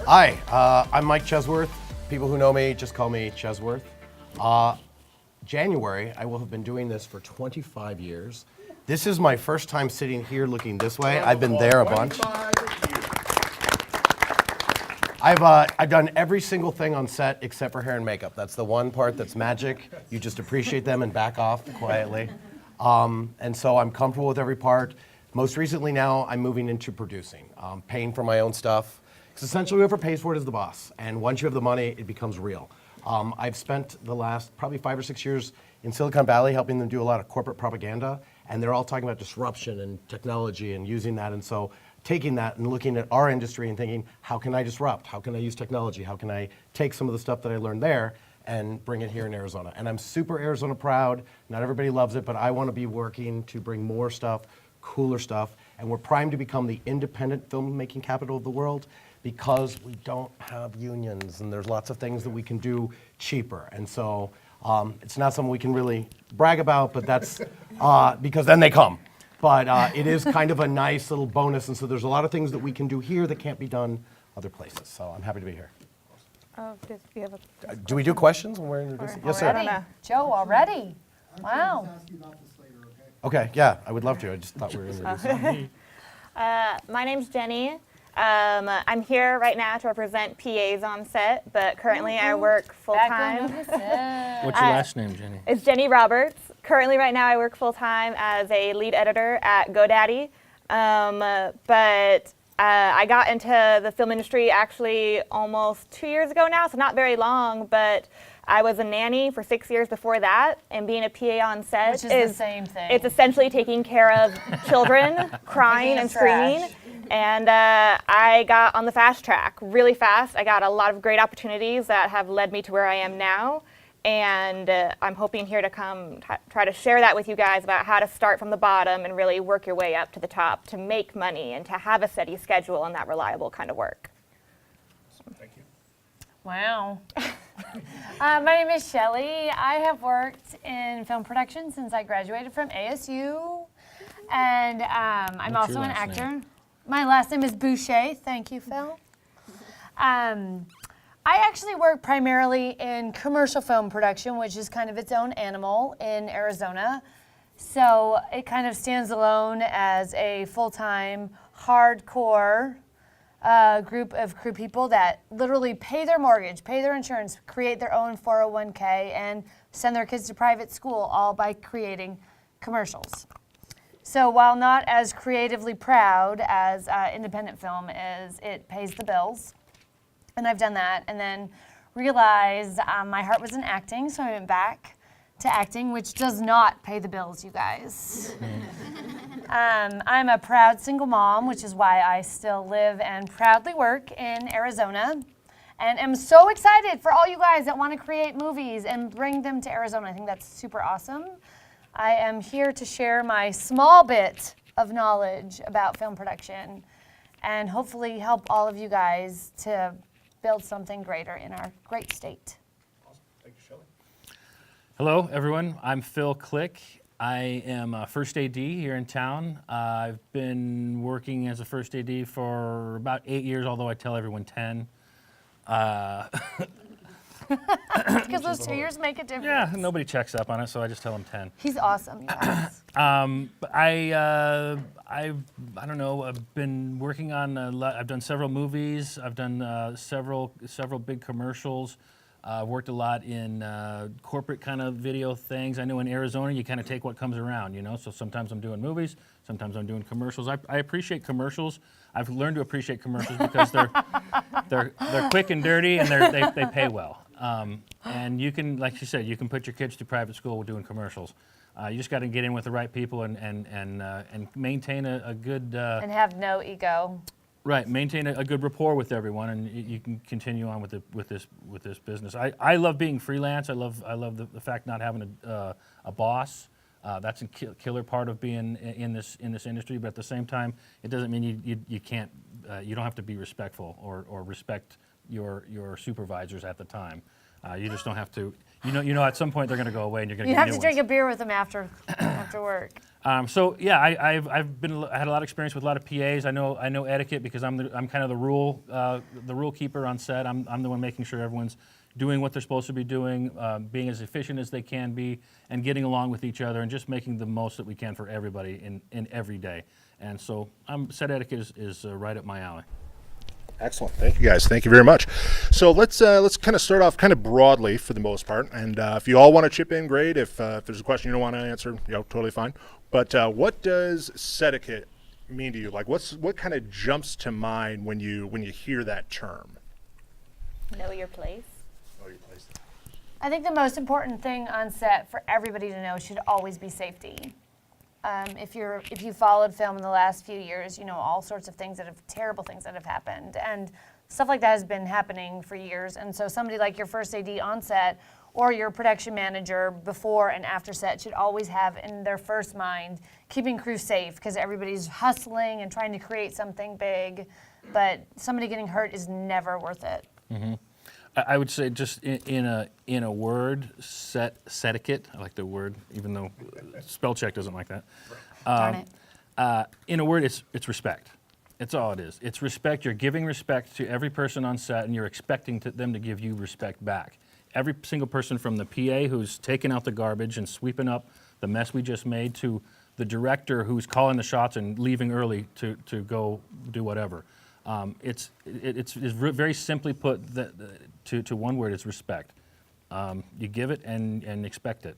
Hi, I'm Mike Chesworth. People who know me just call me Chesworth. January, I will have been doing this for 25 years. This is my first time sitting here looking this way. I've been there a bunch. I've done every single thing on set except for hair and makeup. That's the one part that's magic. You just appreciate them and back off quietly. And so I'm comfortable with every part. Most recently now, I'm moving into producing, paying for my own stuff. Because essentially whoever pays for it is the boss. And once you have the money, it becomes real. I've spent the last probably 5 or 6 years in Silicon Valley helping them do a lot of corporate propaganda. And they're all talking about disruption and technology and using that. And so taking that and looking at our industry and thinking, how can I disrupt? How can I use technology? How can I take some of the stuff that I learned there and bring it here in Arizona? And I'm super Arizona proud. Not everybody loves it, but I want to be working to bring more stuff, cooler stuff. And we're primed to become the independent filmmaking capital of the world because we don't have unions and there's lots of things that we can do cheaper. And so it's not something we can really brag about, but that's because then they come. But it is kind of a nice little bonus, and so there's a lot of things that we can do here that can't be done other places. So I'm happy to be here. Oh, do you have a Do we do questions when we're introducing? Yes, sir. already? Joe, already? Wow. Okay, yeah, I would love to. I just thought we were introducing. My name's Jenny. I'm here right now to represent PAs on set, but currently I work full-time. What's your last name, Jenny? It's Jenny Roberts. Currently right now I work full-time as a lead editor at GoDaddy, but I got into the film industry actually almost 2 years ago now, so not very long, but I was a nanny for 6 years before that, and being a PA on set Which is the same thing. It's essentially taking care of children crying and screaming. And I got on the fast track really fast. I got a lot of great opportunities that have led me to where I am now. And I'm hoping here to come try to share that with you guys about how to start from the bottom and really work your way up to the top to make money and to have a steady schedule and that reliable kind of work. Thank you. Wow. My name is Shelly. I have worked in film production since I graduated from ASU. And I'm What's also your an last actor. name? My last name is Boucher. Thank you, Phil. I actually work primarily in commercial film production, which is kind of its own animal in Arizona. So it kind of stands alone as a full-time, hardcore group of crew people that literally pay their mortgage, pay their insurance, create their own 401k, and send their kids to private school, all by creating commercials. So while not as creatively proud as independent film is, it pays the bills. And I've done that, and then realized my heart was in acting, so I went back to acting, which does not pay the bills, you guys. I'm a proud single mom, which is why I still live and proudly work in Arizona. And am so excited for all you guys that want to create movies and bring them to Arizona. I think that's super awesome. I am here to share my small bit of knowledge about film production and hopefully help all of you guys to build something greater in our great state. Awesome. Thank you, Shelly. Hello, everyone. I'm Phil Click. I am a first AD here in town. I've been working as a first AD for about 8 years, although I tell everyone 10. Because those 2 years make a difference. Yeah, nobody checks up on it, so I just tell them 10. He's awesome, you guys. But I don't know. I've been working on. I've done several movies. I've done several big commercials. Worked a lot in corporate kind of video things. I know in Arizona you kind of take what comes around, you know. So sometimes I'm doing movies, sometimes I'm doing commercials. I appreciate commercials. I've learned to appreciate commercials because they're quick and dirty and they pay well. And you can, like you said, you can put your kids through private school doing commercials. You just got to get in with the right people and maintain a good And have no ego. right. Maintain a good rapport with everyone, and you can continue on with this business. I love being freelance. I love the fact not having a boss. That's a killer part of being in this industry. But at the same time, it doesn't mean you can't you don't have to be respectful or respect your supervisors at the time. You just don't have to. You know, at some point they're going to go away, and you're going to. You have to drink a beer with them after. after work. So yeah, I had a lot of experience with a lot of PAs. I know etiquette because I'm kind of the rule keeper on set. I'm the one making sure everyone's doing what they're supposed to be doing, being as efficient as they can be, and getting along with each other, and just making the most that we can for everybody in every day. And so set etiquette is right up my alley. Excellent. Thank you, guys. Thank you very much. So let's kind of start off kind of broadly for the most part, and if you all want to chip in, great. If there's a question you don't want to answer, totally fine. But what does Setiquette mean to you? Like, what kind of jumps to mind when you hear that term? Know your place. Know your place. I think the most important thing on set for everybody to know should always be safety. If you followed film in the last few years, you know all sorts of terrible things that have happened, and stuff like that has been happening for years. And so somebody like your first AD on set or your production manager before and after set should always have in their first mind keeping crew safe, because everybody's hustling and trying to create something big, but somebody getting hurt is never worth it. Mm-hmm. I would say just in a word, Setiquette. I like the word, even though spell check doesn't like that. Darn it. In a word, it's respect. It's all it is. It's respect. You're giving respect to every person on set, and you're expecting them to give you respect back. Every single person, from the PA who's taking out the garbage and sweeping up the mess we just made, to the director who's calling the shots and leaving early to go do whatever. It's very simply put to one word. It's respect. You give it and expect it.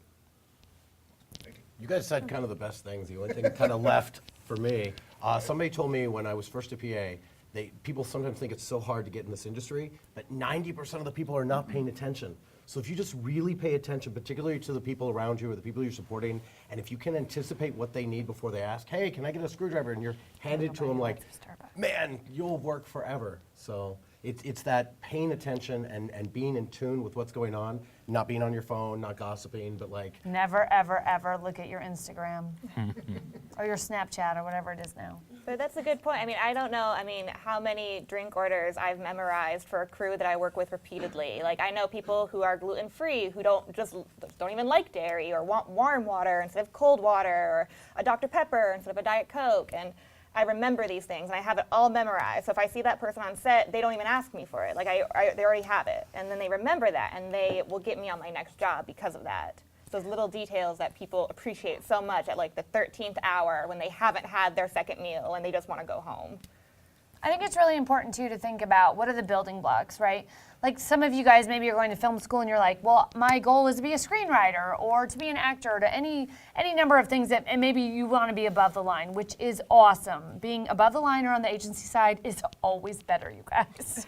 You guys said kind of the best things. The only thing kind of left for me, somebody told me when I was first a PA, people sometimes think it's so hard to get in this industry, but 90% of the people are not paying attention. So if you just really pay attention, particularly to the people around you or the people you're supporting, and if you can anticipate what they need before they ask, hey, can I get a screwdriver? And you're handed to them like, man, you'll work forever. So it's that paying attention and being in tune with what's going on, not being on your phone, not gossiping, but like. Never, ever, ever look at your Instagram or your Snapchat or whatever it is now. But that's a good point. I mean, I don't know, how many drink orders I've memorized for a crew that I work with repeatedly. Like, I know people who are gluten-free who don't even like dairy, or want warm water instead of cold water, or a Dr. Pepper instead of a Diet Coke. And I remember these things, and I have it all memorized. So if I see that person on set, they don't even ask me for it. Like, they already have it. And then they remember that, and they will get me on my next job because of that. Those little details that people appreciate so much at like the 13th hour when they haven't had their second meal and they just want to go home. I think it's really important, too, to think about what are the building blocks, right? Like, some of you guys maybe are going to film school and you're like, well, my goal is to be a screenwriter or to be an actor, or to any number of things and maybe you want to be above the line, which is awesome. Being above the line or on the agency side is always better, you guys.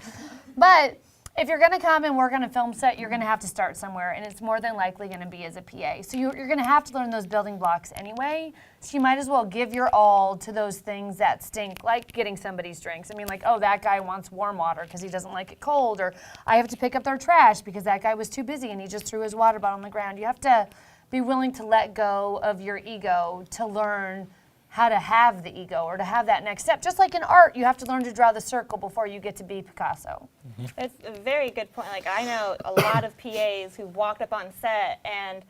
But if you're going to come and work on a film set, you're going to have to start somewhere, and it's more than likely going to be as a PA. So you're going to have to learn those building blocks anyway, so you might as well give your all to those things that stink, like getting somebody's drinks. Oh, that guy wants warm water because he doesn't like it cold, or I have to pick up their trash because that guy was too busy and he just threw his water bottle on the ground. You have to be willing to let go of your ego to learn how to have the ego or to have that next step. Just like in art, you have to learn to draw the circle before you get to be Picasso. Mm-hmm. It's a very good point. Like, I know a lot of PAs who walked up on set and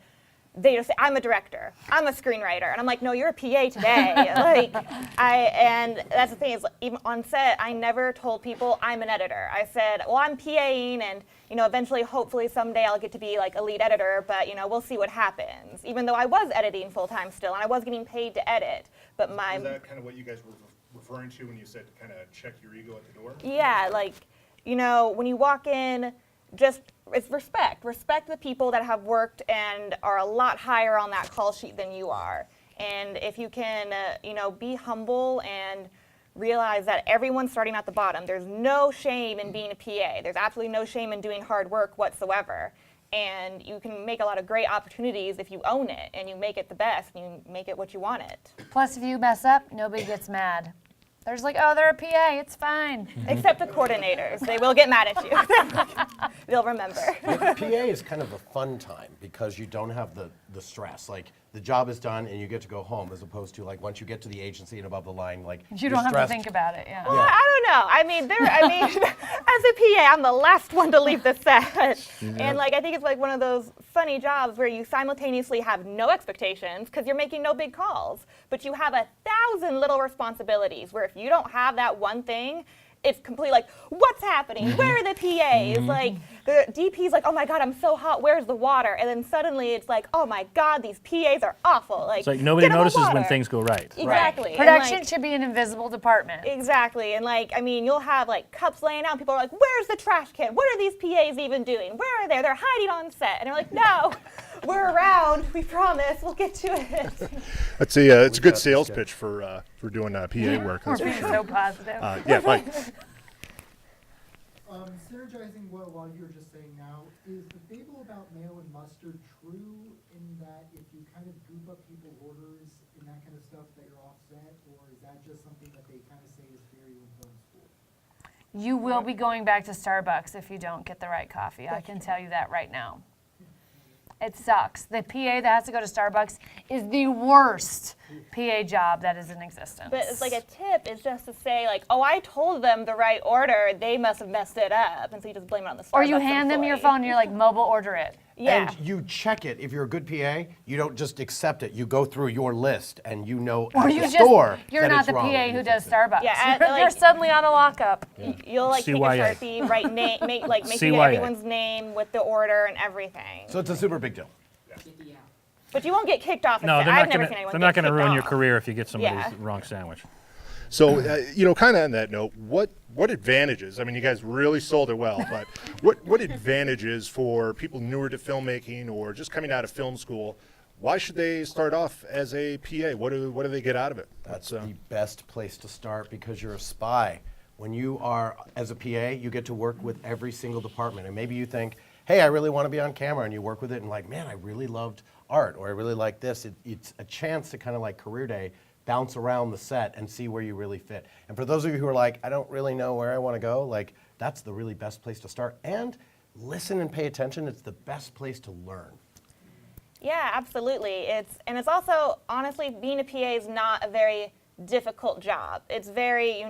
they just say, I'm a director, I'm a screenwriter. And I'm like, no, you're a PA today. And that's the thing is, even on set, I never told people I'm an editor. I said, well, I'm PAing, and eventually, hopefully someday I'll get to be like a lead editor, but we'll see what happens. Even though I was editing full time still, and I was getting paid to edit. But Is that kind of what you guys were referring to when you said to kind of check your ego at the door? Yeah, when you walk in, it's respect. Respect the people that have worked and are a lot higher on that call sheet than you are. And if you can, be humble and realize that everyone's starting at the bottom. There's no shame in being a PA. There's absolutely no shame in doing hard work whatsoever. And you can make a lot of great opportunities if you own it and you make it the best and you make it what you want it. Plus, if you mess up, nobody gets mad. They're just like, oh, they're a PA, it's fine. Except the coordinators. They will get mad at you. They'll remember. PA is kind of a fun time because you don't have the stress. Like the job is done and you get to go home, as opposed to like once you get to the agency and above the line, like You you're don't have to stressed. think about it, yeah. Well, I don't know. I mean, as a PA, I'm the last one to leave the set. And like, I think it's like one of those funny jobs where you simultaneously have no expectations because you're making no big calls, but you have 1,000 little responsibilities where if you don't have that one thing, it's completely like, what's happening? Where are the PAs? Like, the DP's like, oh my God, I'm so hot, where's the water? And then suddenly it's like, oh my God, these PAs are awful. Like, It's like nobody get 'em a notices when water. things go right. Exactly. And, Production like, should be an invisible department. exactly. And like, I mean, you'll have like cups laying out and people are like, where's the trash can? What are these PAs even doing? Where are they? They're hiding on set. And they're like, no, we're around. We promise. We'll get to it. It's a good sales pitch for doing PA work. We're That's for being sure. so positive. Yeah, Mike. Synergizing what a lot of you are just saying now, is the fable about mayo and mustard true in that if you kind of goop up people's orders and that kind of stuff that you're offset, or is that just something that they kind of say is theory in film school? You will be going back to Starbucks if you don't get the right coffee. I can tell you that right now. It sucks. The PA that has to go to Starbucks is the worst PA job that is in existence. But it's like a tip is just to say like, oh, I told them the right order. They must have messed it up. And so you just blame it on the Starbucks Or you hand them your employee. phone and you're like, mobile order it. Yeah. And you check it. If you're a good PA, you don't just accept it. You go through your list and you know Or at you the just, store you're that not it's the wrong. PA You who fix does it. Starbucks. Yeah, You're, like- you're suddenly on a lockup. You'll like take a CYA. Sharpie, write name, make sure CYA. everyone's name with the order and everything. So it's a super big deal. But you won't get kicked off. No, I've they're not never going seen anyone to. They're get not going to kicked ruin your off. career if you get somebody's Yeah. wrong sandwich. So, kind of on that note, what advantages? I mean, you guys really sold it well, but what advantages for people newer to filmmaking or just coming out of film school? Why should they start off as a PA? What do they get out of it? That's the best place to start because you're a spy. When you are, as a PA, you get to work with every single department. And maybe you think, hey, I really want to be on camera, and you work with it and like, man, I really loved art, or I really like this. It's a chance to kind of like career day, bounce around the set and see where you really fit. And for those of you who are like, I don't really know where I want to go, like that's the really best place to start. And listen and pay attention. It's the best place to learn. Yeah, absolutely. And it's also, honestly, being a PA is not a very difficult job. It's very,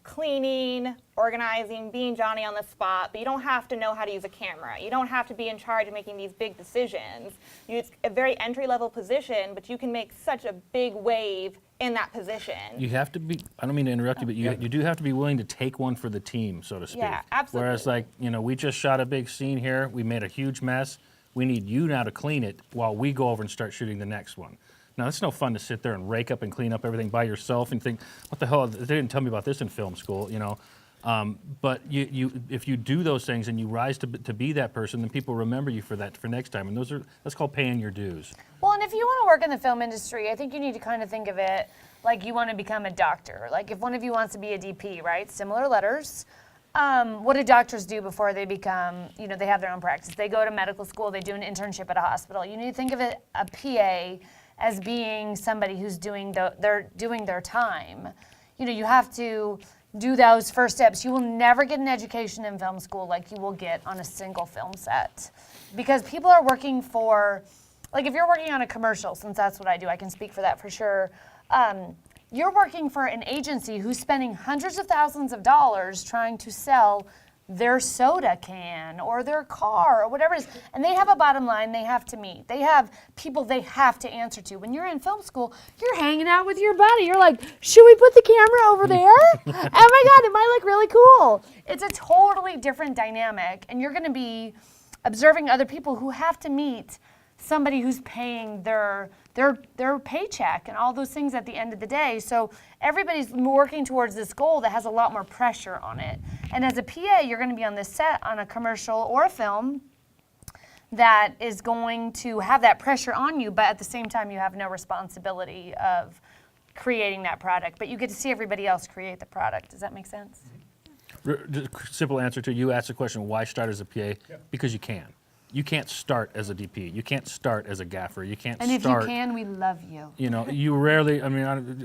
cleaning, organizing, being Johnny on the spot, but you don't have to know how to use a camera. You don't have to be in charge of making these big decisions. It's a very entry-level position, but you can make such a big wave in that position. You have to be, I don't mean to interrupt you, but you do have to be willing to take one for the team, so to speak. Yeah, absolutely. Whereas like, we just shot a big scene here, we made a huge mess, we need you now to clean it while we go over and start shooting the next one. Now, it's no fun to sit there and rake up and clean up everything by yourself and think, what the hell, they didn't tell me about this in film school, But if you do those things and you rise to be that person, then people remember you for that for next time. And that's called paying your dues. Well, and if you want to work in the film industry, I think you need to kind of think of it like you want to become a doctor. Like if one of you wants to be a DP, right? Similar letters. What do doctors do before they become, they have their own practice? They go to medical school, they do an internship at a hospital. You need to think of it, a PA, as being somebody who's doing their time. You have to do those first steps. You will never get an education in film school like you will get on a single film set. Because people are working for, like if you're working on a commercial, since that's what I do, I can speak for that for sure. You're working for an agency who's spending hundreds of thousands of dollars trying to sell their soda can or their car or whatever it is. And they have a bottom line they have to meet. They have people they have to answer to. When you're in film school, you're hanging out with your buddy. You're like, should we put the camera over there? Oh my God, it might look really cool. It's a totally different dynamic. And you're gonna be observing other people who have to meet somebody who's paying their paycheck and all those things at the end of the day. So everybody's working towards this goal that has a lot more pressure on it. And as a PA, you're going to be on this set on a commercial or a film that is going to have that pressure on you, but at the same time, you have no responsibility of creating that product. But you get to see everybody else create the product. Does that make sense? Just a simple answer to you asked the question, why start as a PA? Because you can. You can't start as a DP. You can't start as a gaffer. You can't And if start. you can, we love you. You rarely,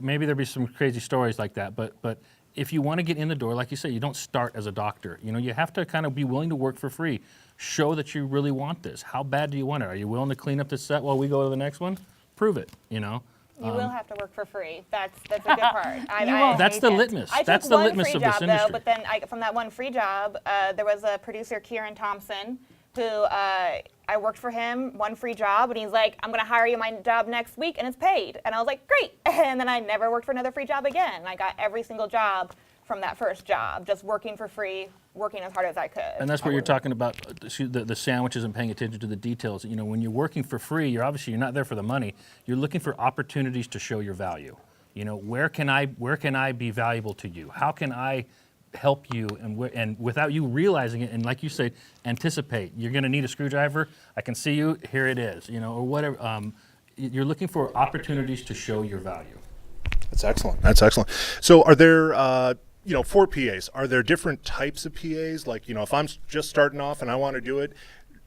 maybe there'd be some crazy stories like that, but if you want to get in the door, like you say, you don't start as a doctor. You know, you have to kind of be willing to work for free. Show that you really want this. How bad do you want it? Are you willing to clean up the set while we go to the next one? Prove it, you know. You will have to work for free. That's a good part. That's the litmus. I That's took the one litmus free of job this industry. though, but then from that one free job, there was a producer, Kieran Thompson, who I worked for him, one free job, and he's like, I'm going to hire you my job next week, and it's paid. And I was like, great. And then I never worked for another free job again. I got every single job from that first job, just working for free, working as hard as I could. And that's what you're talking about, the sandwiches and paying attention to the details. You know, when you're working for free, you're not there for the money. You're looking for opportunities to show your value. You know, where can I be valuable to you? How can I help you? And without you realizing it, and like you said, anticipate. You're going to need a screwdriver. I can see you. Here it is. You know, or whatever. You're looking for opportunities to show your value. That's excellent. That's excellent. So are there, you know, for PAs, are there different types of PAs? Like, you know, if I'm just starting off and I want to do it,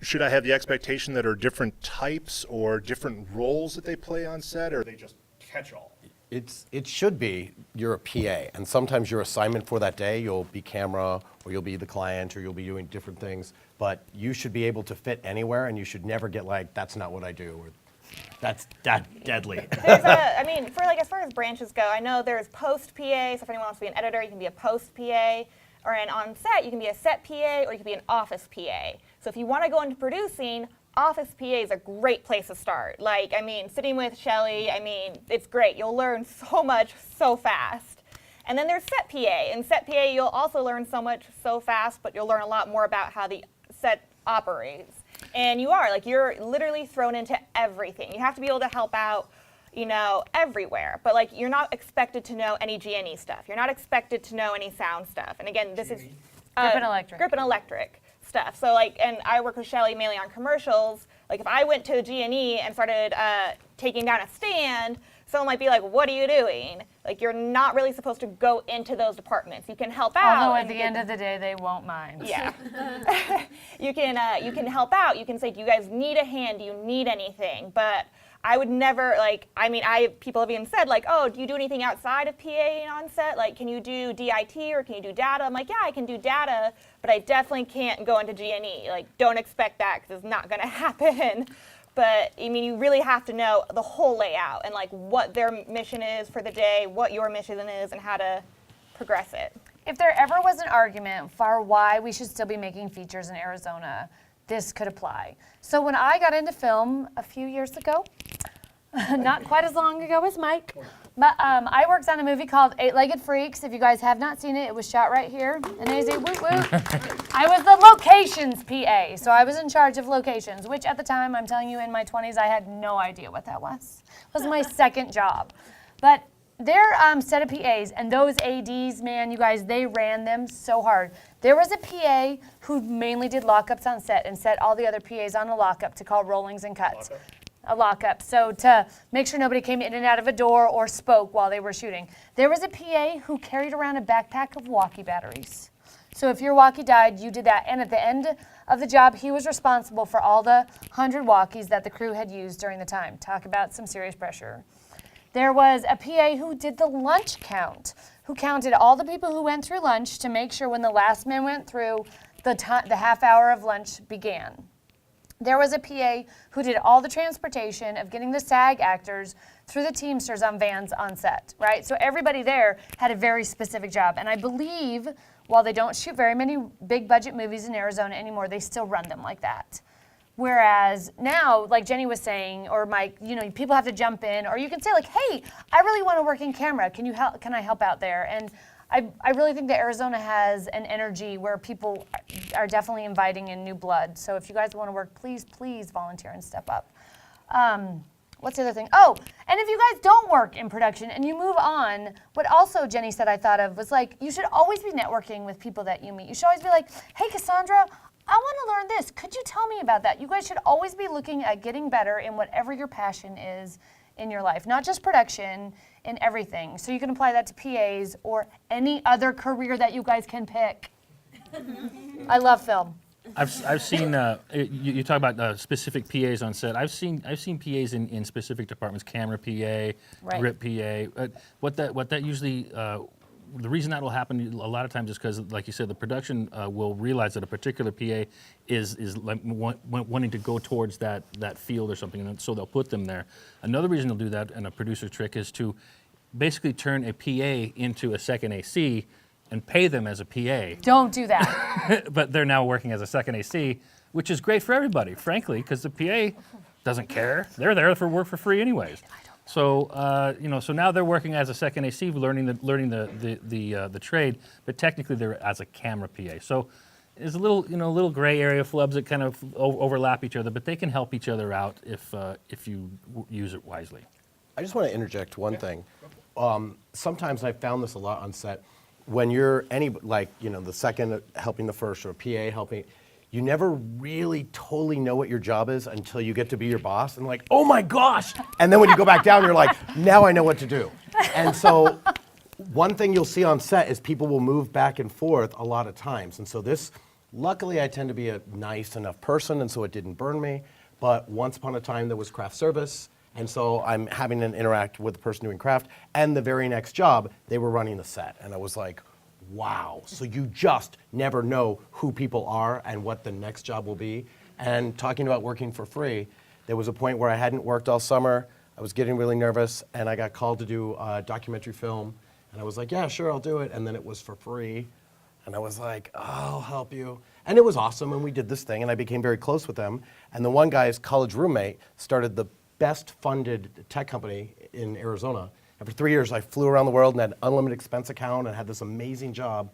should I have the expectation that are different types or different roles that they play on set, or are they just catch-all? It should be you're a PA, and sometimes your assignment for that day, you'll be camera, or you'll be the client, or you'll be doing different things, but you should be able to fit anywhere, and you should never get like, that's not what I do, or that's deadly. I mean, for like as far as branches go, I know there's post PA, so if anyone wants to be an editor, you can be a post PA, or on set, you can be a set PA, or you can be an office PA. So if you want to go into producing, office PA is a great place to start. Like, I mean, sitting with Shelly, I mean, it's great. You'll learn so much so fast. And then there's set PA. In set PA, you'll also learn so much so fast, but you'll learn a lot more about how the set operates. And you're literally thrown into everything. You have to be able to help out, you know, everywhere. But like, you're not expected to know any G&E stuff. You're not expected to know any sound stuff. And again, this is Grip and electric. Grip and electric stuff. So like, and I work with Shelly mainly on commercials. Like if I went to G&E and started taking down a stand, someone might be like, what are you doing? Like, you're not really supposed to go into those departments. You can help out. Although at the end of the day, they won't mind. Yeah. you can help out. You can say, do you guys need a hand? Do you need anything? But I would never, like, I mean, people have even said, like, oh, do you do anything outside of PA on set? Like, can you do DIT or can you do data? I'm like, yeah, I can do data, but I definitely can't go into G&E. Like, don't expect that because it's not going to happen. But, I mean, you really have to know the whole layout and, like, what their mission is for the day, what your mission is, and how to progress it. If there ever was an argument for why we should still be making features in Arizona, this could apply. So when I got into film a few years ago, not quite as long ago as Mike, but I worked on a movie called Eight-Legged Freaks. If you guys have not seen it, it was shot right here in AZ. Woot woot. I was the locations PA, so I was in charge of locations, which at the time, I'm telling you, in my 20s, I had no idea what that was. It was my second job. But their set of PAs and those ADs, man, you guys, they ran them so hard. There was a PA who mainly did lockups on set and set all the other PAs on a lockup to call rollings and cuts. A lockup, so to make sure nobody came in and out of a door or spoke while they were shooting. There was a PA who carried around a backpack of walkie batteries. So if your walkie died, you did that. And at the end of the job, he was responsible for all the 100 walkies that the crew had used during the time. Talk about some serious pressure. There was a PA who did the lunch count, who counted all the people who went through lunch to make sure when the last man went through, the half hour of lunch began. There was a PA who did all the transportation of getting the SAG actors through the Teamsters on vans on set, right? So everybody there had a very specific job. And I believe while they don't shoot very many big budget movies in Arizona anymore, they still run them like that. Whereas now, like Jenny was saying, or Mike, you know, people have to jump in, or you can say like, hey, I really want to work in camera. Can I help out there? And I really think that Arizona has an energy where people are definitely inviting in new blood. So if you guys want to work, please, please volunteer and step up. What's the other thing? Oh, and if you guys don't work in production and you move on, what also Jenny said I thought of was like, you should always be networking with people that you meet. You should always be like, hey, Cassandra, I want to learn this. Could you tell me about that? You guys should always be looking at getting better in whatever your passion is in your life, not just production, in everything. So you can apply that to PAs or any other career that you guys can pick. I love film. I've seen you talk about specific PAs on set. I've seen PAs in specific departments, camera PA, Right. grip PA. What that usually the reason that will happen a lot of times is because, like you said, the production will realize that a particular PA is like wanting to go towards that field or something, and so they'll put them there. Another reason they'll do that, and a producer trick, is to basically turn a PA into a second AC and pay them as a PA. Don't do that. But they're now working as a second AC, which is great for everybody, frankly, because the PA doesn't care. They're there for work for free anyways. So so now they're working as a second AC, learning the trade, but technically they're as a camera PA. So there's a little gray area flubs that kind of overlap each other, but they can help each other out if you use it wisely. I just want to interject one thing. Sometimes I've found this a lot on set. When you're the second helping the first, or a PA helping, you never really totally know what your job is until you get to be your boss and like, oh my gosh! And then when you go back down, you're like, now I know what to do. And so one thing you'll see on set is people will move back and forth a lot of times. And so luckily I tend to be a nice enough person, and so it didn't burn me. But once upon a time there was craft service, and so I'm having to interact with the person doing craft, and the very next job, they were running the set. And I was like, wow, so you just never know who people are and what the next job will be. And talking about working for free, there was a point where I hadn't worked all summer, I was getting really nervous, and I got called to do a documentary film, and I was like, yeah, sure, I'll do it, and then it was for free. And I was like, oh, I'll help you. And it was awesome, and we did this thing, and I became very close with them. And the one guy's college roommate started the best funded tech company in Arizona. And for 3 years, I flew around the world and had an unlimited expense account and had this amazing job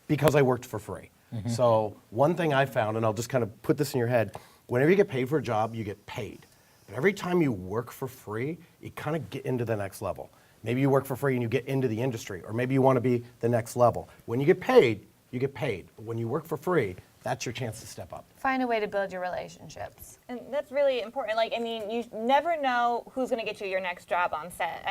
because I worked for free. So one thing I found, and I'll just kind of put this in your head, whenever you get paid for a job, you get paid. But every time you work for free, you kind of get into the next level. Maybe you work for free and you get into the industry, or maybe you want to be the next level. When you get paid, you get paid. But when you work for free, that's your chance to step up. Find a way to build your relationships. And that's really important. You never know who's going to get you your next job on set.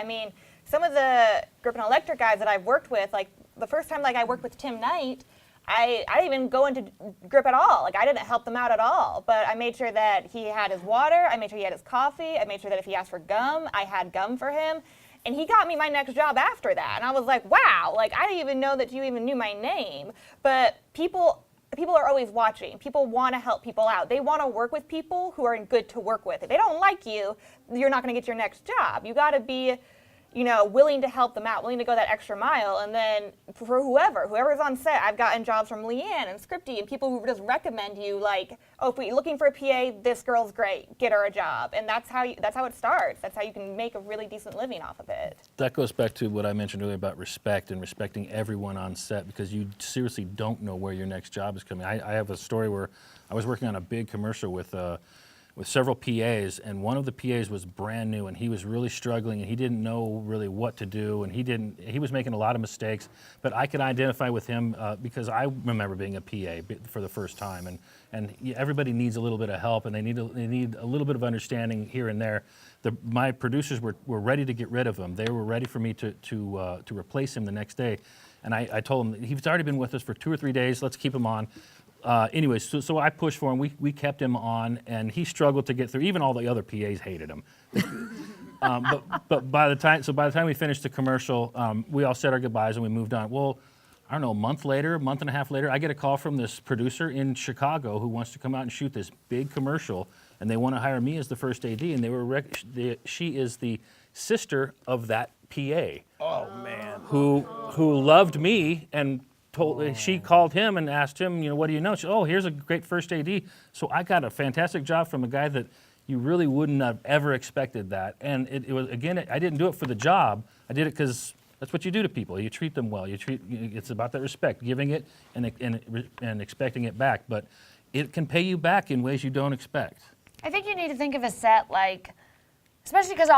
Some of the grip and electric guys that I've worked with, the first time I worked with Tim Knight, I didn't even go into grip at all. I didn't help them out at all. But I made sure that he had his water. I made sure he had his coffee. I made sure that if he asked for gum, I had gum for him. And he got me my next job after that. And I was like, wow, I didn't even know that you even knew my name. But people are always watching. People want to help people out. They want to work with people who are good to work with. If they don't like you, you're not going to get your next job. You got to be, willing to help them out, willing to go that extra mile. And then for whoever's on set, I've gotten jobs from Leanne and Scripty and people who just recommend you, oh, if you're looking for a PA, this girl's great, get her a job. And that's how it starts. That's how you can make a really decent living off of it. That goes back to what I mentioned earlier about respect and respecting everyone on set, because you seriously don't know where your next job is coming. I have a story where I was working on a big commercial with several PAs, and one of the PAs was brand new, and he was really struggling, and he didn't know really what to do, and he was making a lot of mistakes, but I could identify with him because I remember being a PA for the first time, and everybody needs a little bit of help, and they need a little bit of understanding here and there. My producers were ready to get rid of him. They were ready for me to replace him the next day, and I told him, he's already been with us for 2 or 3 days, let's keep him on. Anyways, so I pushed for him. We kept him on, and he struggled to get through. Even all the other PAs hated him. But by the time we finished the commercial, we all said our goodbyes and we moved on. Well, I don't know, a month and a half later, I get a call from this producer in Chicago who wants to come out and shoot this big commercial, and they want to hire me as the first AD. And she is the sister of that PA. Oh man. Who loved me and. She called him and asked him, what do you know? She said, oh, here's a great first AD. So I got a fantastic job from a guy that you really wouldn't have ever expected that. And it was, again, I didn't do it for the job. I did it because that's what you do to people. You treat them well. It's about that respect, giving it and expecting it back. But it can pay you back in ways you don't expect. I think you need to think of a set especially because a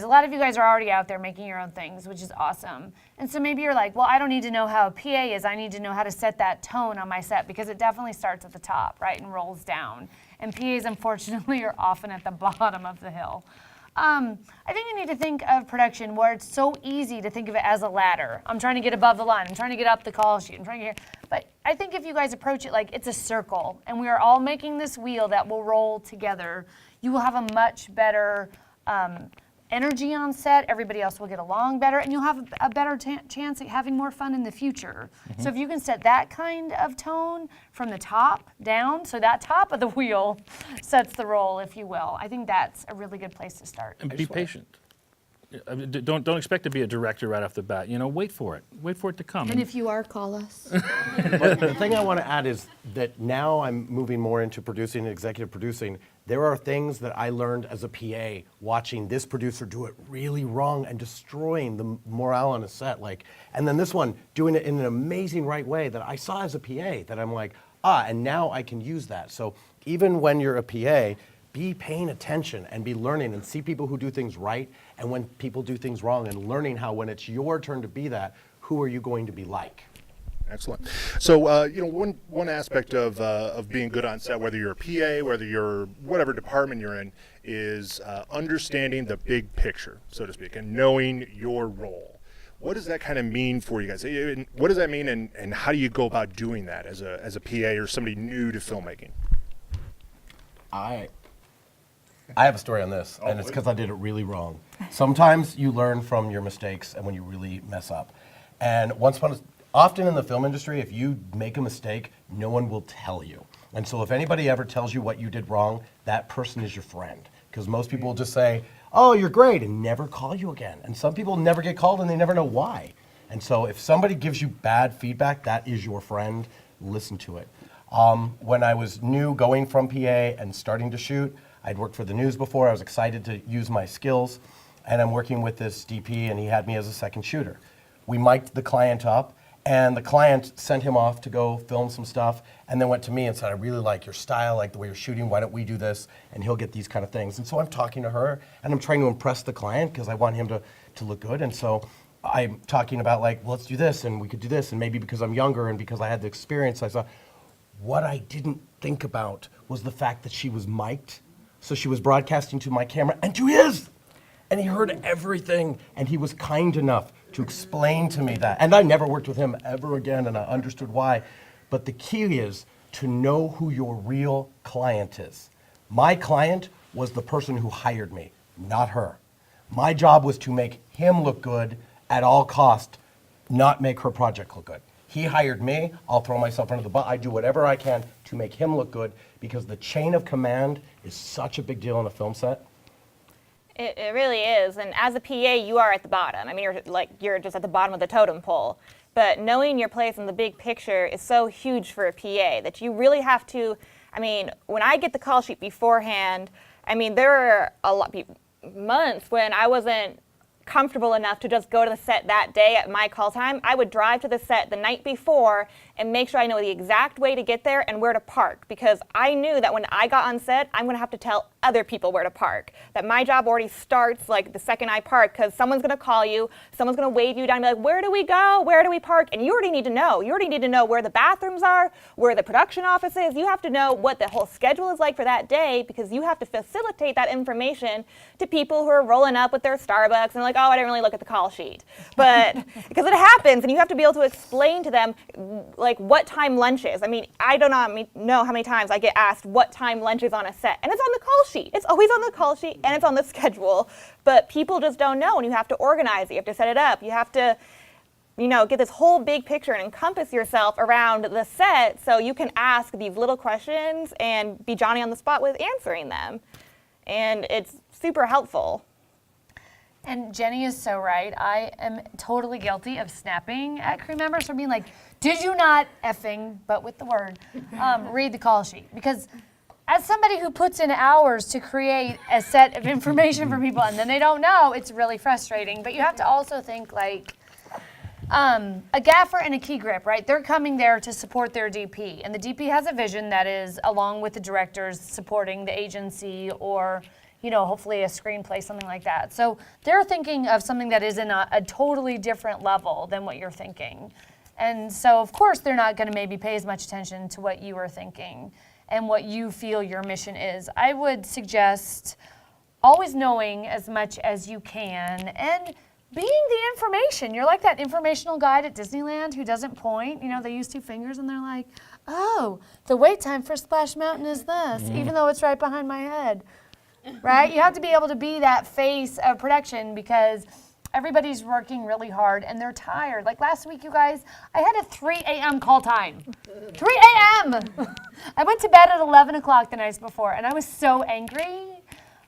lot of you guys are already out there making your own things, which is awesome. And so maybe you're like, well, I don't need to know how a PA is. I need to know how to set that tone on my set, because it definitely starts at the top, right, and rolls down. And PAs, unfortunately, are often at the bottom of the hill. I think you need to think of production where it's so easy to think of it as a ladder. I'm trying to get above the line. I'm trying to get up the call sheet. I'm trying to get. But I think if you guys approach it like it's a circle, and we are all making this wheel that will roll together, you will have a much better energy on set, everybody else will get along better, and you'll have a better chance at having more fun in the future. So if you can set that kind of tone from the top down, so that top of the wheel sets the role, if you will, I think that's a really good place to start. And be patient. Don't expect to be a director right off the bat. You know, wait for it. Wait for it to come. And if you are, call us. But the thing I want to add is that now I'm moving more into producing and executive producing. There are things that I learned as a PA watching this producer do it really wrong and destroying the morale on a set. And then this one doing it in an amazing right way that I saw as a PA that I'm like, and now I can use that. So even when you're a PA, be paying attention and be learning and see people who do things right and when people do things wrong and learning how when it's your turn to be that, who are you going to be like? Excellent. So, one aspect of being good on set, whether you're a PA, whether you're whatever department you're in, is understanding the big picture, so to speak, and knowing your role. What does that kind of mean for you guys? What does that mean, and how do you go about doing that as a PA or somebody new to filmmaking? I have a story on this, and it's because I did it really wrong. Sometimes you learn from your mistakes and when you really mess up. And often in the film industry, if you make a mistake, no one will tell you. And so if anybody ever tells you what you did wrong, that person is your friend. Because most people will just say, oh, you're great, and never call you again. And some people never get called and they never know why. And so if somebody gives you bad feedback, that is your friend. Listen to it. When I was new going from PA and starting to shoot, I'd worked for the news before. I was excited to use my skills. And I'm working with this DP, and he had me as a second shooter. We mic'd the client up, and the client sent him off to go film some stuff, and then went to me and said, I really like your style, like the way you're shooting, why don't we do this? And he'll get these kind of things. And so I'm talking to her, and I'm trying to impress the client because I want him to look good. And so I'm talking about well, let's do this, and we could do this, and maybe because I'm younger and because I had the experience, I saw, what I didn't think about was the fact that she was mic'd. So she was broadcasting to my camera and to his. And he heard everything, and he was kind enough to explain to me that. And I never worked with him ever again, and I understood why. But the key is to know who your real client is. My client was the person who hired me, not her. My job was to make him look good at all cost, not make her project look good. He hired me, I'll throw myself under the bus. I do whatever I can to make him look good because the chain of command is such a big deal on a film set. It really is, and as a PA, you are at the bottom. I mean, you're just at the bottom of the totem pole. But knowing your place in the big picture is so huge for a PA that you really have to. I mean, when I get the call sheet beforehand, I mean, there are a lot months when I wasn't comfortable enough to just go to the set that day at my call time. I would drive to the set the night before and make sure I know the exact way to get there and where to park, because I knew that when I got on set, I'm going to have to tell other people where to park. That my job already starts the second I park, because someone's going to call you, someone's going to wave you down and be like, where do we go? Where do we park? And you already need to know. You already need to know where the bathrooms are, where the production office is. You have to know what the whole schedule is like for that day, because you have to facilitate that information to people who are rolling up with their Starbucks and oh, I didn't really look at the call sheet. But because it happens, and you have to be able to explain to them what time lunch is. I mean, I do not know how many times I get asked what time lunch is on a set, and it's on the call sheet. It's always on the call sheet, and it's on the schedule. But people just don't know, and you have to organize it. You have to set it up. You have to, get this whole big picture and encompass yourself around the set so you can ask these little questions and be Johnny on the spot with answering them. And it's super helpful. And Jenny is so right. I am totally guilty of snapping at crew members for being like, did you not effing, but with the word, read the call sheet? Because as somebody who puts in hours to create a set of information for people and then they don't know, it's really frustrating. But you have to also think a gaffer and a key grip, right? They're coming there to support their DP. And the DP has a vision that is along with the directors supporting the agency or hopefully a screenplay, something like that. So they're thinking of something that is in a totally different level than what you're thinking. And so, of course, they're not going to maybe pay as much attention to what you are thinking and what you feel your mission is. I would suggest always knowing as much as you can and being the information. You're like that informational guide at Disneyland who doesn't point. They use two fingers and they're like, oh, the wait time for Splash Mountain is this, even though it's right behind my head. right? You have to be able to be that face of production because everybody's working really hard and they're tired. Like last week, you guys, I had a 3 a.m. call time. 3 a.m. I went to bed at 11 o'clock the night before and I was so angry,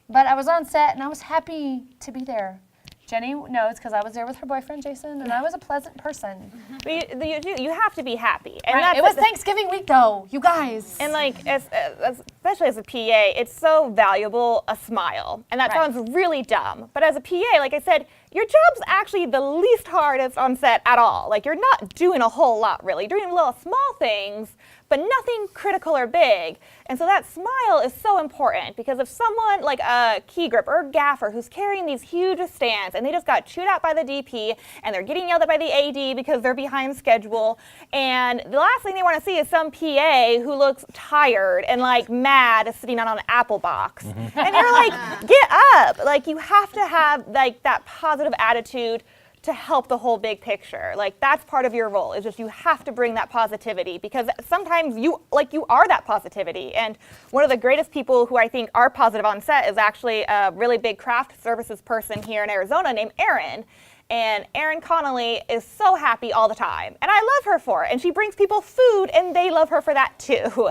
but I was on set and I was happy to be there. Jenny knows because I was there with her boyfriend, Jason, and I was a pleasant person. But you have to be happy. And Right. It was Thanksgiving week, though, you guys. And like, especially as a PA, it's so valuable, a smile. And that Right. sounds really dumb. But as a PA, like I said, your job's actually the least hardest on set at all. Like you're not doing a whole lot really. You're doing little small things, but nothing critical or big. And so that smile is so important because if someone like a key grip or a gaffer who's carrying these huge stands and they just got chewed out by the DP and they're getting yelled at by the AD because they're behind schedule, and the last thing they want to see is some PA who looks tired and like mad sitting on an apple box. And you're like, get up. Like you have to have like that positive attitude to help the whole big picture. Like that's part of your role, is just you have to bring that positivity because sometimes you are that positivity. And one of the greatest people who I think are positive on set is actually a really big craft services person here in Arizona named Erin. And Erin Connolly is so happy all the time. And I love her for it. And she brings people food and they love her for that too.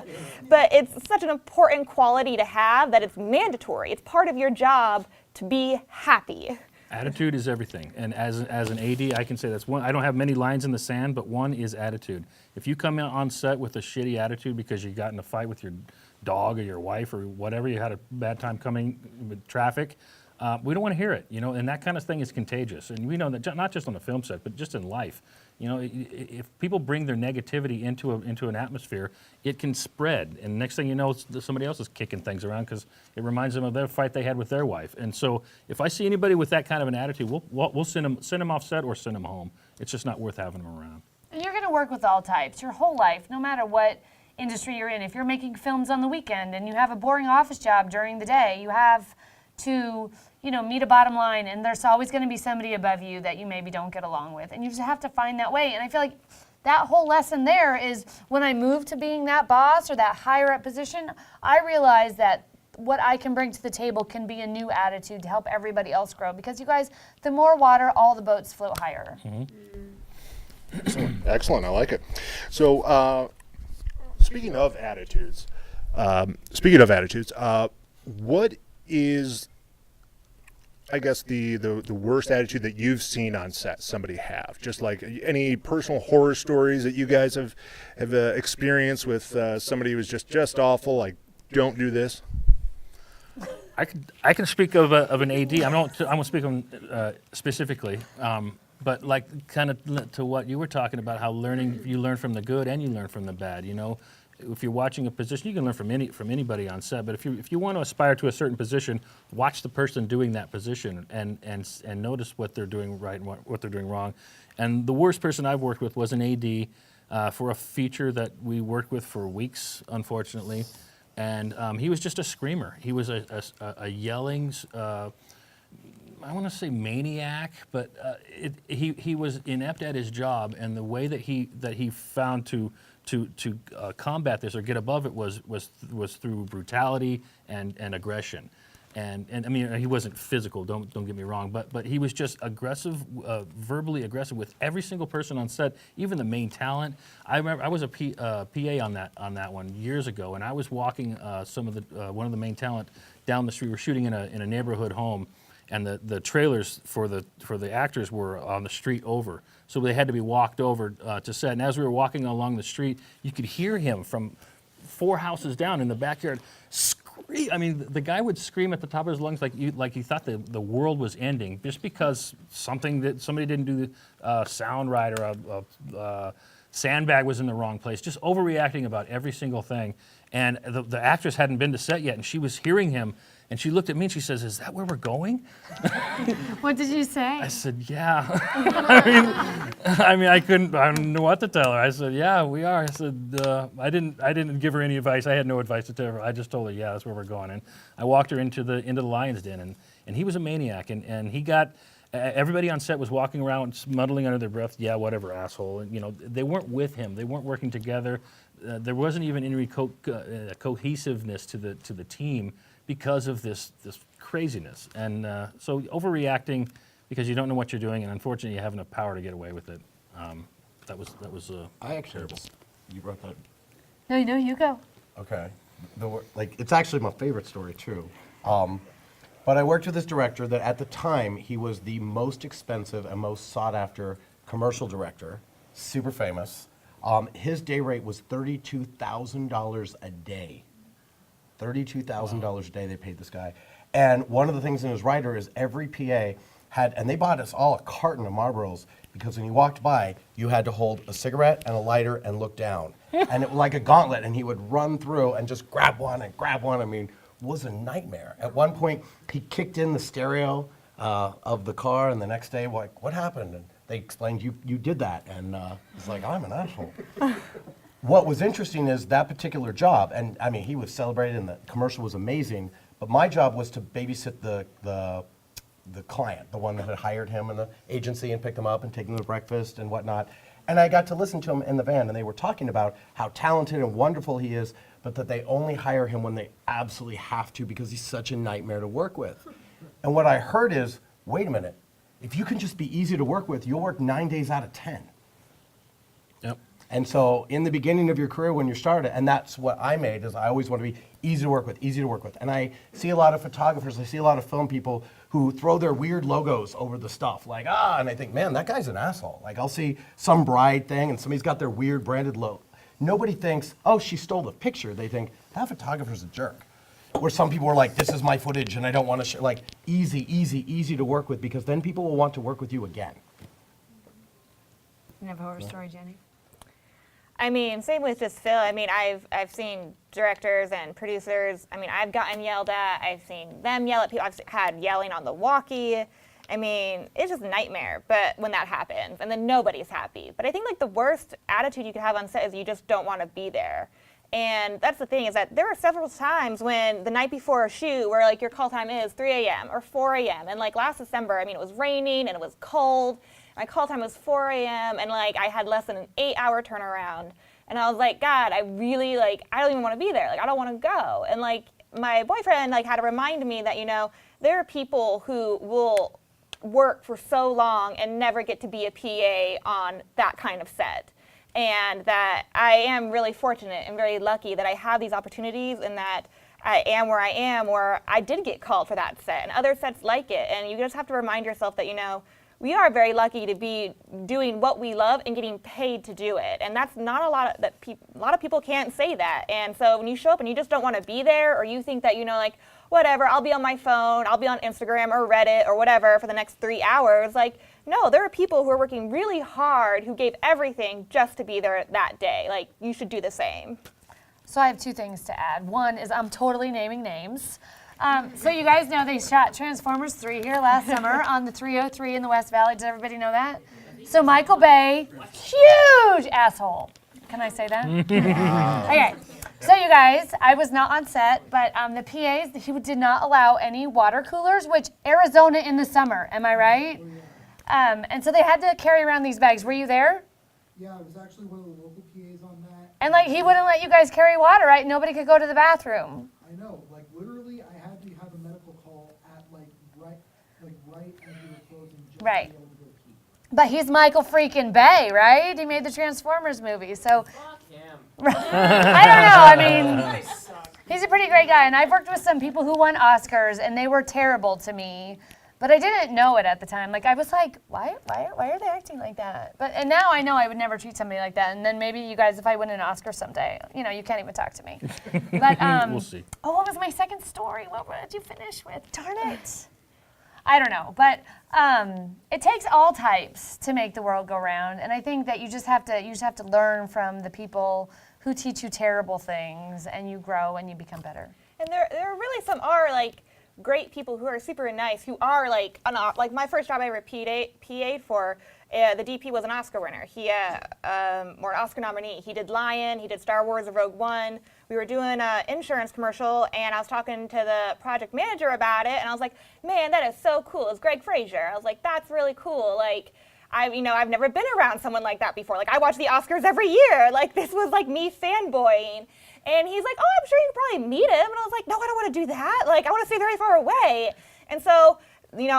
But it's such an important quality to have that it's mandatory. It's part of your job to be happy. Attitude is everything, and as an AD, I can say that's one. I don't have many lines in the sand, but one is attitude. If you come in on set with a shitty attitude because you got in a fight with your dog or your wife or whatever, you had a bad time coming with traffic, we don't want to hear it, and that kind of thing is contagious. And we know that not just on the film set, but just in life. If people bring their negativity into an atmosphere, it can spread. And next thing you know, somebody else is kicking things around because it reminds them of their fight they had with their wife. And so if I see anybody with that kind of an attitude, we'll send them off set or send them home. It's just not worth having them around. And you're going to work with all types your whole life, no matter what industry you're in. If you're making films on the weekend and you have a boring office job during the day, you have to meet a bottom line, and there's always going to be somebody above you that you maybe don't get along with, and you just have to find that way. And I feel like that whole lesson there is when I moved to being that boss or that higher up position, I realized that what I can bring to the table can be a new attitude to help everybody else grow. Because you guys, the more water, all the boats float higher. Excellent. Excellent. I like it. So, speaking of attitudes, what is, I guess, the worst attitude that you've seen on set somebody have? Just like any personal horror stories that you guys have experienced with somebody who was just awful, like, don't do this? I can speak of an AD. I won't speak on specifically, but like kind of to what you were talking about, how you learn from the good and you learn from the bad. If you're watching a position, you can learn from anybody on set. But if you want to aspire to a certain position, watch the person doing that position and notice what they're doing right and what they're doing wrong. And the worst person I've worked with was an AD for a feature that we worked with for weeks, unfortunately. And he was just a screamer. He was a yelling, I want to say maniac, but he was inept at his job. And the way that he found to combat this or get above it was through brutality and aggression. And I mean, he wasn't physical, don't get me wrong, but he was just aggressive, verbally aggressive with every single person on set, even the main talent. I remember I was a PA on that one years ago, and I was walking one of the main talent down the street. We were shooting in a neighborhood home, and the trailers for the actors were on the street over, so they had to be walked over to set. And as we were walking along the street, you could hear him from 4 houses down in the backyard scream. I mean, the guy would scream at the top of his lungs like he thought the world was ending just because somebody didn't do the sound right or a sandbag was in the wrong place. Just overreacting about every single thing. And the actress hadn't been to set yet, and she was hearing him. And she looked at me and she says, "Is that where we're going?" What did you say? I said, "Yeah." I mean, I didn't know what to tell her. I said, "Yeah, we are." I said, I didn't give her any advice. I had no advice to tell her. I just told her, "Yeah, that's where we're going." And I walked her into the lion's den, and he was a maniac, and he got. Everybody on set was walking around muttering under their breath, "Yeah, whatever, asshole." And they weren't with him. They weren't working together. There wasn't even any cohesiveness to the team because of this craziness. And so overreacting because you don't know what you're doing, and unfortunately you have enough power to get away with it. That was I actually, terrible. you brought that. No, you go. Okay. It's actually my favorite story, too. But I worked with this director that at the time, he was the most expensive and most sought-after commercial director, super famous. His day rate was $32,000 a day. $32,000 a day they paid this guy. And one of the things in his writer is every PA had, and they bought us all a carton of Marlboros because when you walked by, you had to hold a cigarette and a lighter and look down. And it was like a gauntlet, and he would run through and just grab one and grab one. I mean, it was a nightmare. At one point, he kicked in the stereo of the car, and the next day, like, what happened? And they explained, you did that. And he's like, I'm an asshole. What was interesting is that particular job, and I mean, he was celebrated and the commercial was amazing, but my job was to babysit the client, the one that had hired him in the agency and picked him up and take him to breakfast and whatnot. And I got to listen to him in the van, and they were talking about how talented and wonderful he is, but that they only hire him when they absolutely have to because he's such a nightmare to work with. And what I heard is, wait a minute, if you can just be easy to work with, you'll work 9 days out of 10. Yep. And so in the beginning of your career when you started, and that's what I made, is I always want to be easy to work with, easy to work with. And I see a lot of photographers, I see a lot of film people who throw their weird logos over the stuff, like, and I think, man, that guy's an asshole. Like, I'll see some bride thing and somebody's got their weird branded logo. Nobody thinks, oh, she stole the picture. They think, that photographer's a jerk. Or some people are like, this is my footage and I don't want to share. Like, easy to work with, because then people will want to work with you again. You have a horror story, Jenny? I mean, same with just Phil. I mean, I've seen directors and producers. I mean, I've gotten yelled at. I've seen them yell at people. I've had yelling on the walkie. I mean, it's just a nightmare. But when that happens, and then nobody's happy. But I think like the worst attitude you could have on set is you just don't want to be there. And that's the thing, is that there are several times when the night before a shoot where like your call time is 3 a.m. or 4 a.m. And like last December, I mean, it was raining and it was cold. My call time was 4 a.m. and like I had less than an 8-hour turnaround. And I was like, God, I really like, I don't even want to be there. Like, I don't want to go. And like my boyfriend like had to remind me that, you know, there are people who will work for so long and never get to be a PA on that kind of set. And that I am really fortunate and very lucky that I have these opportunities and that I am where I did get called for that set and other sets like it. And you just have to remind yourself that, you know, we are very lucky to be doing what we love and getting paid to do it. And that's not a lot of people can't say that. And so when you show up and you just don't want to be there, or you think that, you know, like, whatever, I'll be on my phone, I'll be on Instagram or Reddit or whatever for the next 3 hours, like, no, there are people who are working really hard who gave everything just to be there that day. Like, you should do the same. So I have two things to add. One is I'm totally naming names. So you guys know they shot Transformers 3 here last summer on the 303 in the West Valley. Does everybody know that? So Michael Bay, huge asshole. Can I say that? Okay. So you guys, I was not on set, but the PAs, he did not allow any water coolers, which Arizona in the summer, am I right? And so they had to carry around these bags. Were you there? Yeah, I was actually one of the local PAs on that. And like he wouldn't let you guys carry water, right? Nobody could go to the bathroom. I know, like literally I had to have a medical call at right as we were closing just Right. to be able to go pee. But he's Michael freaking Bay, right? He made the Transformers movie, so. Fuck him. I don't know, I mean, he's a pretty great guy, and I've worked with some people who won Oscars, and they were terrible to me, but I didn't know it at the time. Like, I was like, why are they acting like that? And now I know I would never treat somebody like that, and then maybe you guys, if I win an Oscar someday, you know, you can't even talk to me. But, We'll see. Oh, what was my second story? What did you finish with? Darn it. I don't know, but it takes all types to make the world go round, and I think that you just have to learn from the people who teach you terrible things, and you grow and you become better. And there really some are like great people who are super nice, who are like my first job I ever PA'd for, the DP was an Oscar winner. He or an Oscar nominee. He did Lion, he did Star Wars: Rogue One. We were doing an insurance commercial, and I was talking to the project manager about it, and I was like, man, that is so cool. It's Greg Fraser. I was like, that's really cool. Like, I've never been around someone like that before. Like, I watch the Oscars every year. Like, this was like me fanboying. And he's like, oh, I'm sure you could probably meet him. And I was like, no, I don't want to do that. Like, I want to stay very far away. And so,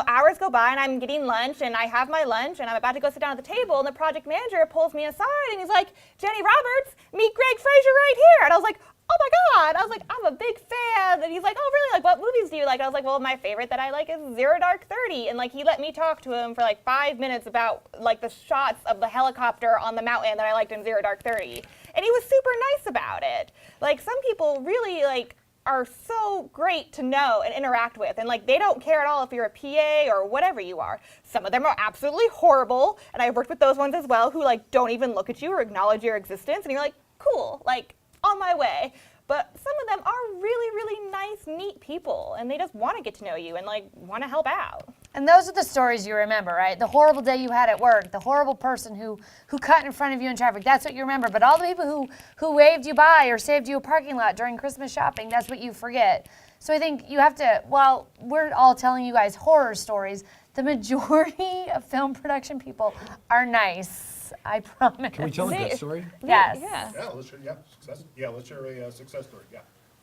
hours go by and I'm getting lunch and I have my lunch and I'm about to go sit down at the table and the project manager pulls me aside and he's like, Jenny Roberts, meet Greg Fraser right here. And I was like, oh my God. I was like, I'm a big fan. And he's like, oh, really? Like, what movies do you like? I was like, well, my favorite that I like is Zero Dark 30. And like, he let me talk to him for like 5 minutes about like the shots of the helicopter on the mountain that I liked in Zero Dark 30. And he was super nice about it. Like, some people really like are so great to know and interact with, and like they don't care at all if you're a PA or whatever you are. Some of them are absolutely horrible, and I've worked with those ones as well who like don't even look at you or acknowledge your existence, and you're like, cool, like on my way. But some of them are really, really nice, neat people, and they just want to get to know you and like want to help out. And those are the stories you remember, right? The horrible day you had at work, the horrible person who cut in front of you in traffic, that's what you remember. But all the people who waved you by or saved you a parking lot during Christmas shopping, that's what you forget. So I think you have to, while we're all telling you guys horror stories, the majority of film production people are nice, I promise. Can we tell a good story? Yes. Yeah. Let's share a success story. Yeah.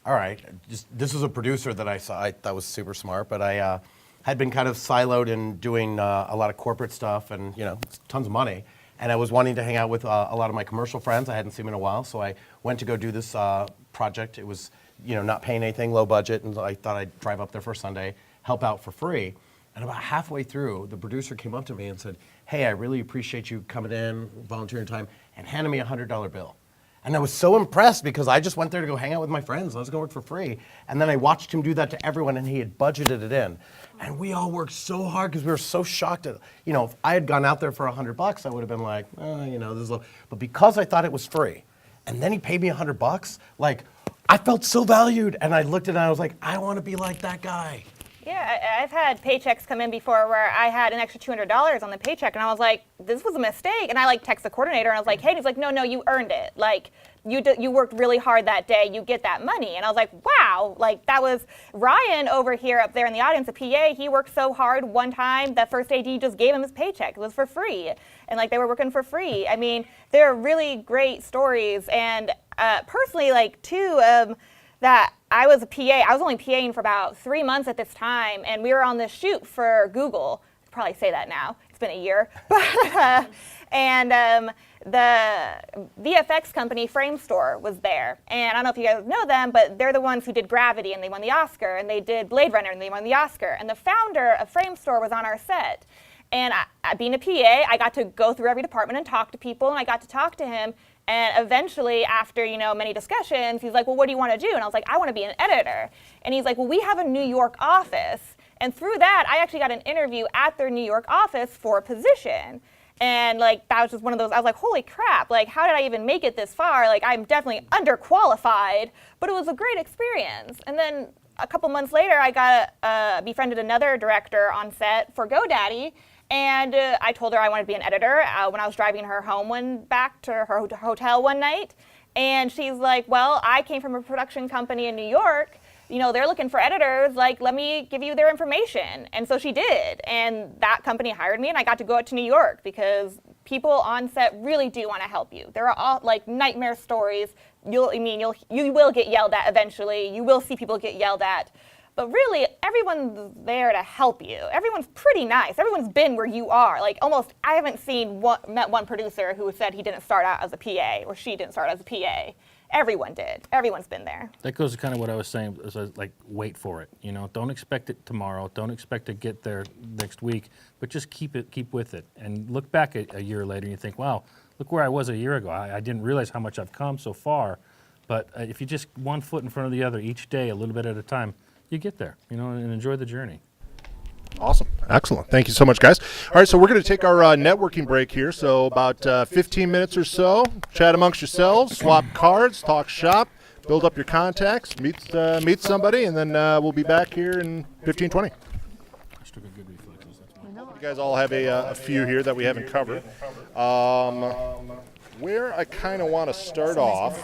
All right. This was a producer that I saw. I thought was super smart, but I had been kind of siloed in doing a lot of corporate stuff and tons of money. And I was wanting to hang out with a lot of my commercial friends. I hadn't seen them in a while, so I went to go do this project. It was not paying anything, low budget, and I thought I'd drive up there for Sunday, help out for free. And about halfway through, the producer came up to me and said, hey, I really appreciate you coming in, volunteering time, and handed me a $100 bill. And I was so impressed because I just went there to go hang out with my friends. I was going to work for free. And then I watched him do that to everyone, and he had budgeted it in. And we all worked so hard because we were so shocked at, if I had gone out there for $100, I would have been like, this is low. But because I thought it was free, and then he paid me $100, like, I felt so valued. And I looked at it and I was like, I want to be like that guy. Yeah, I've had paychecks come in before where I had an extra $200 on the paycheck, and I was like, this was a mistake. And I like text the coordinator, and I was like, hey, and he's like, no, you earned it. Like, you worked really hard that day, you get that money. And I was like, wow, like that was Ryan over here up there in the audience, a PA. He worked so hard one time, that first AD just gave him his paycheck. It was for free. And like they were working for free. I mean, they're really great stories. And personally, like too, that I was a PA. I was only PAing for about 3 months at this time, and we were on this shoot for Google. I could probably say that now. It's been a year. And the VFX company Framestore was there. And I don't know if you guys know them, but they're the ones who did Gravity, and they won the Oscar, and they did Blade Runner, and they won the Oscar. And the founder of Framestore was on our set. And being a PA, I got to go through every department and talk to people, and I got to talk to him. And eventually, after many discussions, he's like, well, what do you want to do? And I was like, I want to be an editor. And he's like, well, we have a New York office. And through that, I actually got an interview at their New York office for a position. And like, that was just one of those, I was like, holy crap, like, how did I even make it this far? Like, I'm definitely underqualified, but it was a great experience. And then a couple months later, I got befriended another director on set for GoDaddy. And I told her I wanted to be an editor when I was driving her home back to her hotel one night. And she's like, well, I came from a production company in New York. They're looking for editors. Like, let me give you their information. And so she did. And that company hired me, and I got to go out to New York because people on set really do want to help you. There are all like nightmare stories. You will get yelled at eventually. You will see people get yelled at. But really, everyone's there to help you. Everyone's pretty nice. Everyone's been where you are. Like, almost, I haven't met one producer who said he didn't start out as a PA or she didn't start as a PA. Everyone did. Everyone's been there. That goes to kind of what I was saying, like, wait for it. Don't expect it tomorrow. Don't expect to get there next week, but just keep with it. And look back a year later and you think, wow, look where I was a year ago. I didn't realize how much I've come so far. But if you just one foot in front of the other each day, a little bit at a time, you get there, and enjoy the journey. Awesome. Excellent. Thank you so much, guys. All right, so we're going to take our networking break here. So about 15 minutes or so, chat amongst yourselves, swap cards, talk shop, build up your contacts, meet somebody, and then we'll be back here in 15, 20. You guys all have a few here that we haven't covered. Where I kind of want to start off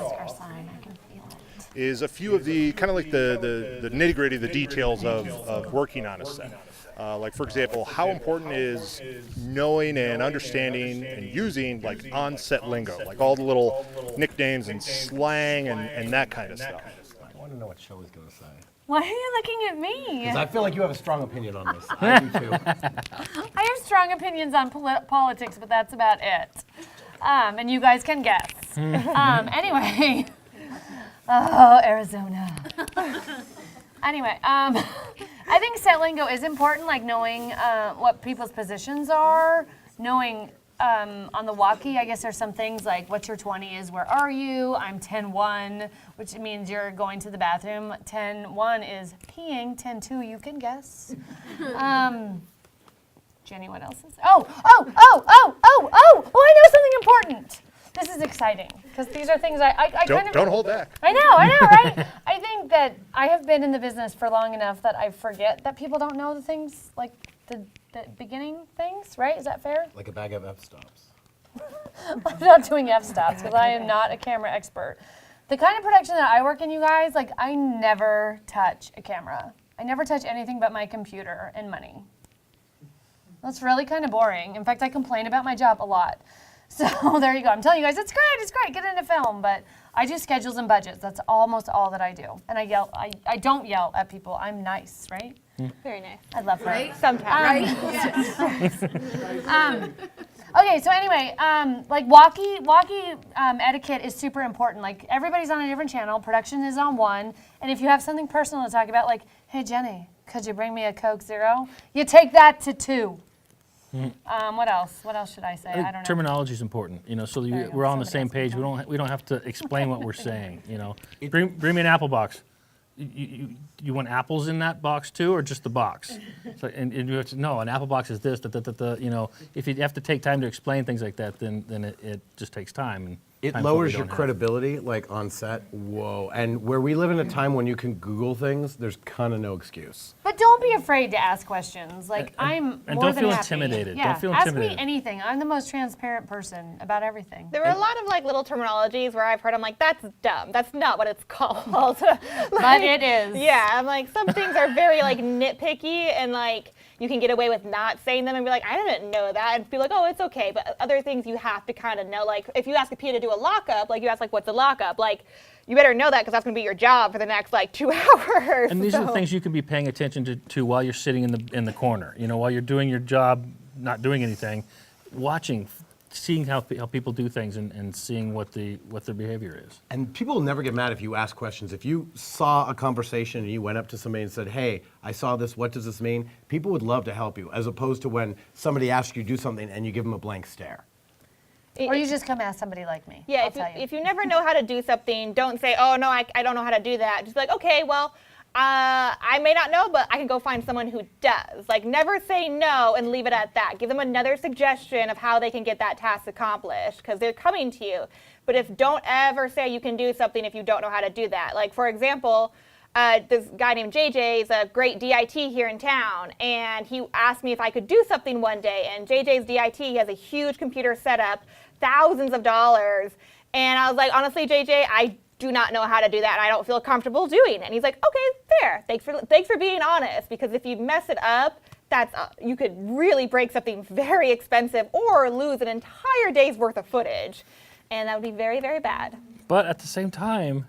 is a few of the kind of like the nitty-gritty, the details of working on a set. Like, for example, how important is knowing and understanding and using like on-set lingo, like all the little nicknames and slang and that kind of stuff. I want to know what Shelly's going to say. Why are you looking at me? Because I feel like you have a strong opinion on this. I do too. I have strong opinions on politics, but that's about it. And you guys can guess. Anyway. Oh, Arizona. Anyway, I think set lingo is important, like knowing what people's positions are, knowing on the walkie, I guess there's some things like what your 20 is, where are you? I'm 10-1, which means you're going to the bathroom. 10-1 is peeing. 10-2, you can guess. Jenny, what else is? Oh, I know something important. This is exciting, because these are things I kind of... Don't hold back. I know, right? I think that I have been in the business for long enough that I forget that people don't know the things, like the beginning things, right? Is that fair? Like a bag of f-stops. I'm not doing f-stops, because I am not a camera expert. The kind of production that I work in, you guys, like I never touch a camera. I never touch anything but my computer and money. That's really kind of boring. In fact, I complain about my job a lot. So there you go. I'm telling you guys, it's great, get into film, but I do schedules and budgets. That's almost all that I do. And I don't yell at people. I'm nice, right? Very nice. I love her. Right? Sometimes. Okay, so anyway, like walkie etiquette is super important. Like everybody's on a different channel, production is on one, and if you have something personal to talk about, like, hey Jenny, could you bring me a Coke Zero? You take that to 2. What else? What else should I say? I don't know. Terminology is important, so There you go. we're all on the Somebody same else can page. We don't have to explain what we're saying. Bring me an apple box. You want apples in that box too, or just the box? So, and you have to, no, an apple box is this. If you have to take time to explain things like that, then it just takes time. And It time's what we lowers your don't have. credibility, like on set. Whoa. And where we live in a time when you can Google things, there's kind of no excuse. But don't be afraid to ask questions. Like I'm and more don't than feel happy. intimidated. Yeah, Don't feel ask intimidated. me anything. I'm the most transparent person about everything. There were a lot of like little terminologies where I've heard, I'm like, that's dumb. That's not what it's called. But it is. Yeah, I'm like, some things are very like nitpicky and like you can get away with not saying them and be like, I didn't know that, and be like, oh, it's okay. But other things you have to kind of know. Like if you ask a PA to do a lockup, like you ask like, what's a lockup? Like you better know that because that's going to be your job for the next like 2 hours. And these are the things you can be paying attention to while you're sitting in the corner. While you're doing your job, not doing anything, watching, seeing how people do things and seeing what their behavior is. And people will never get mad if you ask questions. If you saw a conversation and you went up to somebody and said, hey, I saw this, what does this mean? People would love to help you, as opposed to when somebody asks you to do something and you give them a blank stare. Or you just come ask somebody like me. Yeah, I'll tell you. if you never know how to do something, don't say, oh, no, I don't know how to do that. Just be like, okay, well, I may not know, but I can go find someone who does. Like, never say no and leave it at that. Give them another suggestion of how they can get that task accomplished, because they're coming to you. But don't ever say you can do something if you don't know how to do that. Like, for example, this guy named JJ is a great DIT here in town, and he asked me if I could do something one day. And JJ's DIT, he has a huge computer setup, thousands of dollars. And I was like, honestly, JJ, I do not know how to do that, and I don't feel comfortable doing it. And he's like, okay, fair. Thanks for being honest, because if you mess it up, you could really break something very expensive or lose an entire day's worth of footage. And that would be very, very bad. But at the same time,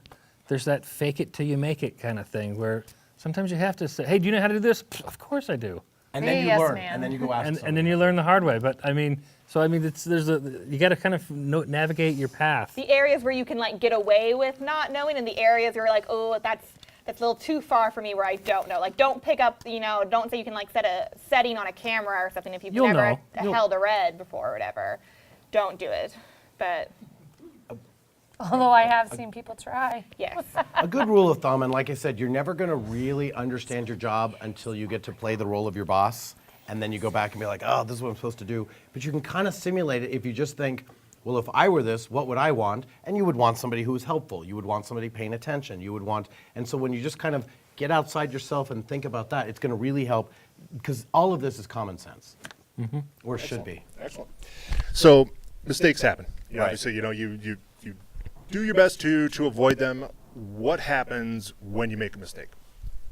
there's that fake it till you make it kind of thing where sometimes you have to say, hey, do you know how to do this? Of course I do. And Hey, then you yes, learn, man. and then you go ask And then you learn the hard way. But you got to kind of navigate your path. The areas where you can like get away with not knowing, and the areas where you're like, oh, that's a little too far for me where I don't know. Like, don't pick up, don't say you can like set a setting on a camera or something if you've You'll never know. held a red before or whatever. Don't do it. But Although I have seen people try. yes. A good rule of thumb, and like I said, you're never going to really understand your job until you get to play the role of your boss, and then you go back and be like, oh, this is what I'm supposed to do. But you can kind of simulate it if you just think, well, if I were this, what would I want? And you would want somebody who is helpful. You would want somebody paying attention. And so when you just kind of get outside yourself and think about that, it's going to really help, because all of this is common sense, or should be. Excellent. So mistakes happen. Right. Obviously, you do your best to avoid them. what happens when you make a mistake?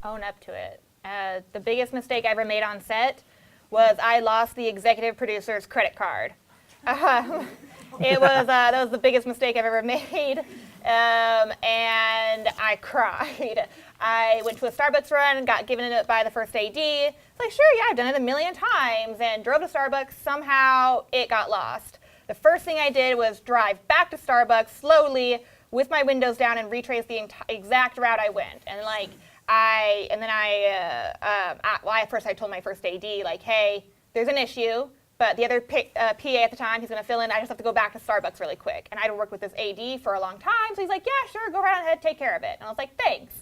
Own up to it. The biggest mistake I ever made on set was I lost the executive producer's credit card. That was the biggest mistake I've ever made, and I cried. I went to a Starbucks run and got given it by the first AD. It's like, sure, yeah, I've done it a million times, and drove to Starbucks. Somehow it got lost. The first thing I did was drive back to Starbucks slowly with my windows down and retrace the exact route I went. And at first I told my first AD, like, hey, there's an issue, but the other PA at the time, he's going to fill in. I just have to go back to Starbucks really quick. And I'd worked with this AD for a long time, so he's like, yeah, sure, go right ahead, take care of it. And I was like, thanks.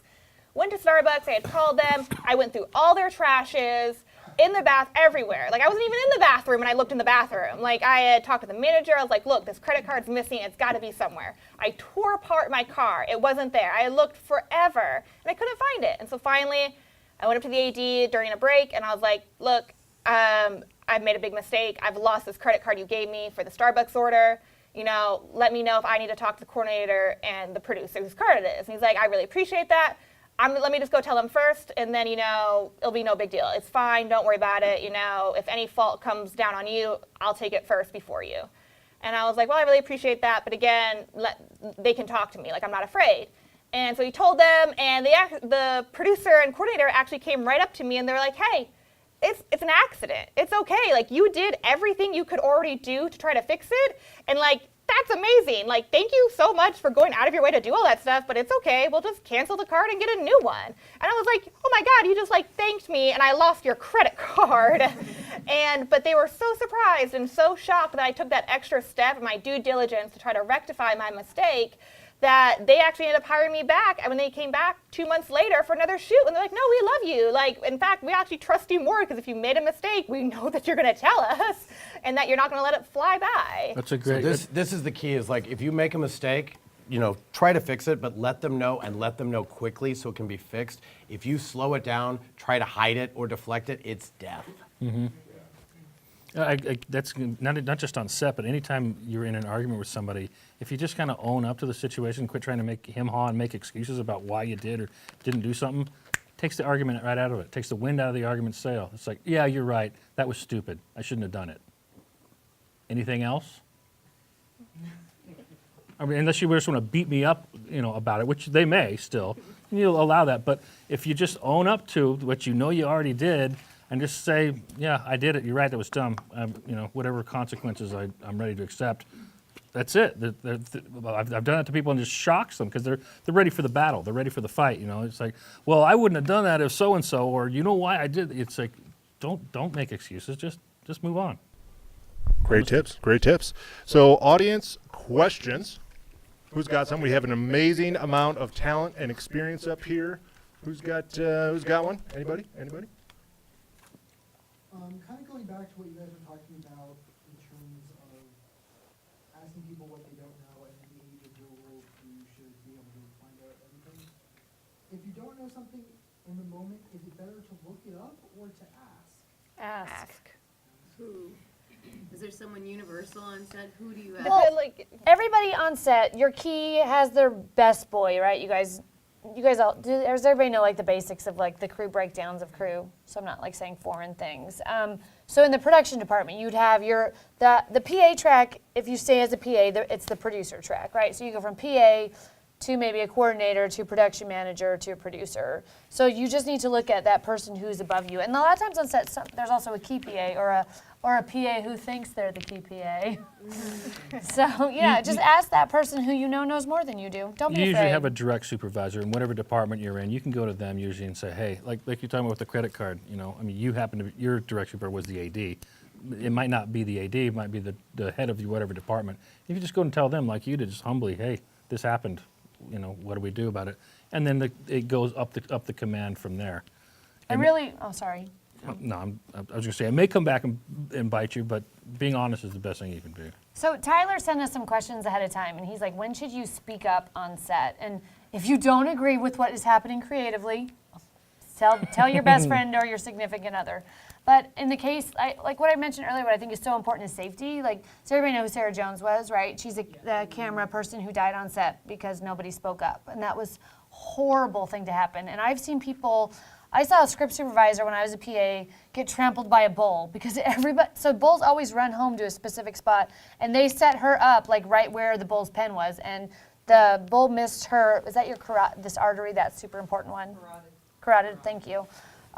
Went to Starbucks, I had called them, I went through all their trashes, in the bath, everywhere. Like, I wasn't even in the bathroom when I looked in the bathroom. Like, I had talked to the manager, I was like, look, this credit card's missing, it's gotta be somewhere. I tore apart my car, it wasn't there. I looked forever, and I couldn't find it. And so finally, I went up to the AD during a break, and I was like, look, I've made a big mistake. I've lost this credit card you gave me for the Starbucks order. You know, let me know if I need to talk to the coordinator and the producer whose card it is. And he's like, I really appreciate that. Let me just go tell them first, and then, you know, it'll be no big deal. It's fine, don't worry about it. You know, if any fault comes down on you, I'll take it first before you. And I was like, well, I really appreciate that, but again, they can talk to me, like, I'm not afraid. And so he told them, and the producer and coordinator actually came right up to me, and they were like, hey, it's an accident. It's okay. Like, you did everything you could already do to try to fix it, and, like, that's amazing. Like, thank you so much for going out of your way to do all that stuff, but it's okay. We'll just cancel the card and get a new one. And I was like, oh my God, you just like thanked me and I lost your credit card. But they were so surprised and so shocked that I took that extra step of my due diligence to try to rectify my mistake that they actually ended up hiring me back. And when they came back 2 months later for another shoot, and they're like, no, we love you. Like, in fact, we actually trust you more because if you made a mistake, we know that you're going to tell us and that you're not going to let it fly by. That's a great. So this is the key, is like, if you make a mistake, you know, try to fix it, but let them know, and let them know quickly so it can be fixed. If you slow it down, try to hide it or deflect it, it's death. Mm-hmm. That's not just on set, but anytime you're in an argument with somebody, if you just kind of own up to the situation, quit trying to make him-haw and make excuses about why you did or didn't do something, takes the argument right out of it, takes the wind out of the argument's sail. It's like, yeah, you're right, that was stupid, I shouldn't have done it. Anything else? I mean, unless you just want to beat me up, you know, about it, which they may still, and you'll allow that. But if you just own up to what you know you already did, and just say, yeah, I did it. You're right. That was dumb. You know, whatever consequences I'm ready to accept. That's it. I've done it to people and just shocks them because they're ready for the battle. They're ready for the fight. You know, it's like, well, I wouldn't have done that if so and so, or you know why I did. It's like, don't make excuses. Just move on. Great tips. Great tips. So, audience questions. Who's got some? We have an amazing amount of talent and experience up here. Who's got one? Anybody? Kind of going back to what you guys were talking about in terms of asking people what they don't know and being individual, you should be able to find out everything. If you don't know something in the moment, is it better to look it up or to ask? Ask. Who? Is there someone universal on set? Who do you ask? Well, everybody on set, your key has their best boy, right? You guys all, does everybody know like the basics of like the crew breakdowns of crew? So I'm not like saying foreign things. So in the production department, you'd have the PA track. If you stay as a PA, it's the producer track, right? So you go from PA to maybe a coordinator to production manager to a producer. So you just need to look at that person who's above you. And a lot of times on set, there's also a key PA or a PA who thinks they're the key PA. So yeah, just ask that person who you know knows more than you do. Don't be You afraid. usually have a direct supervisor in whatever department you're in. You can go to them usually and say, hey, like you're talking about with the credit card. You know, I mean, your direct supervisor was the AD. It might not be the AD. It might be the head of whatever department. If you just go and tell them, like you did, just humbly, hey, this happened. You know, what do we do about it? And then it goes up the command from there. Sorry. No, I was going to say, it may come back and bite you, but being honest is the best thing you can do. So Tyler sent us some questions ahead of time, and he's like, when should you speak up on set? And if you don't agree with what is happening creatively, tell your best friend or your significant other. But in the case, like what I mentioned earlier, what I think is so important is safety. Like, so everybody knows who Sarah Jones was, right? She's the camera person who died on set because nobody spoke up. And that was a horrible thing to happen. And I've seen people, I saw a script supervisor when I was a PA get trampled by a bull because everybody, so bulls always run home to a specific spot and they set her up like right where the bull's pen was. And the bull missed her, is that your this artery, that super important one? Carotid, thank you.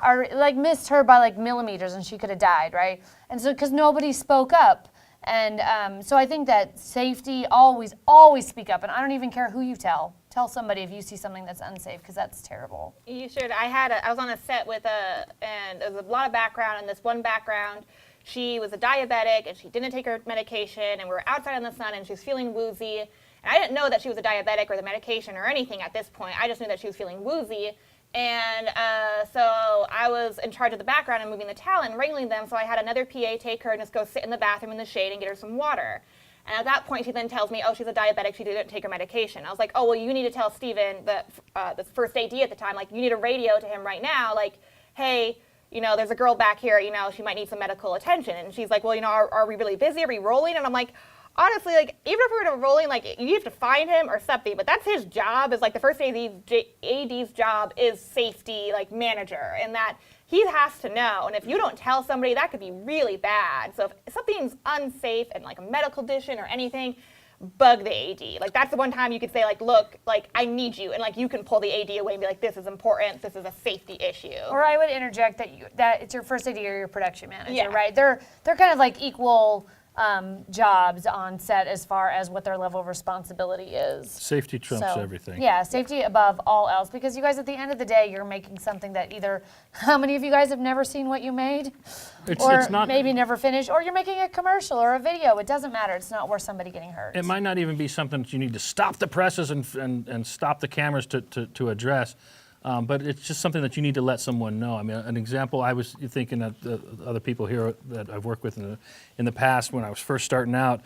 Like missed her by like millimeters and she could have died, right? And so, because nobody spoke up. And so I think that safety, always speak up. And I don't even care who you tell. Tell somebody if you see something that's unsafe, because that's terrible. You should. I was on a set with and there was a lot of background, and this one background, she was a diabetic and she didn't take her medication, and we were outside in the sun and she was feeling woozy. And I didn't know that she was a diabetic or the medication or anything at this point. I just knew that she was feeling woozy. And so I was in charge of the background and moving the towel and wrangling them, so I had another PA take her and just go sit in the bathroom in the shade and get her some water. And at that point, she then tells me, oh, she's a diabetic, she didn't take her medication. I was like, oh, well, you need to tell Steven, the first AD at the time, like, you need to radio to him right now, like, hey, you know, there's a girl back here, you know, she might need some medical attention. And she's like, well, you know, are we really busy? Are we rolling? And I'm like, honestly, like, even if we were rolling, like, you have to find him or something, but that's his job, is like the first AD's job is safety, like, manager, and that he has to know. And if you don't tell somebody, that could be really bad. So if something's unsafe and like a medical condition or anything, bug the AD. Like, that's the one time you could say, like, look, like, I need you, and like you can pull the AD away and be like, this is important, this is a safety issue. Or I would interject that it's your first AD or your production manager, Yeah. right? They're kind of like equal jobs on set as far as what their level of responsibility is. Safety trumps So, everything. Yeah, safety above all else, because you guys, at the end of the day, you're making something that either, how many of you guys have never seen what you made? Or It's not. maybe never finished, or you're making a commercial or a video. It doesn't matter. It's not worth somebody getting hurt. It might not even be something that you need to stop the presses and stop the cameras to address, but it's just something that you need to let someone know. I mean, an example, I was thinking that the other people here that I've worked with in the past when I was first starting out,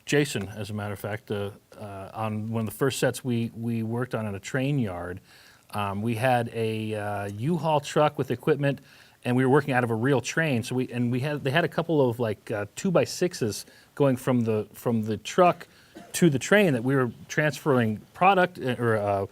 Jason, as a matter of fact, on one of the first sets we worked on in a train yard, we had a U-Haul truck with equipment, and we were working out of a real train. So they had a couple of like 2x6s going from the truck to the train that we were transferring product or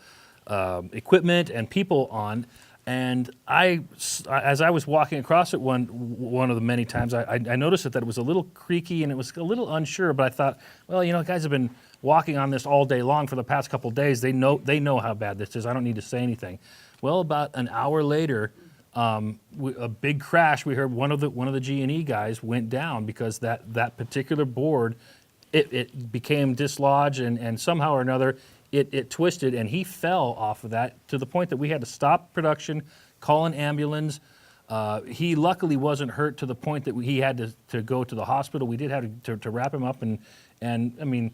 equipment and people on. And as I was walking across it one of the many times, I noticed that it was a little creaky and it was a little unsure. But I thought, well, you know, guys have been walking on this all day long for the past couple of days. They know how bad this is. I don't need to say anything. Well, about an hour later, a big crash. We heard one of the G&E guys went down because that particular board, it became dislodged and somehow or another it twisted and he fell off of that to the point that we had to stop production, call an ambulance. He luckily wasn't hurt to the point that he had to go to the hospital. We did have to wrap him up and I mean,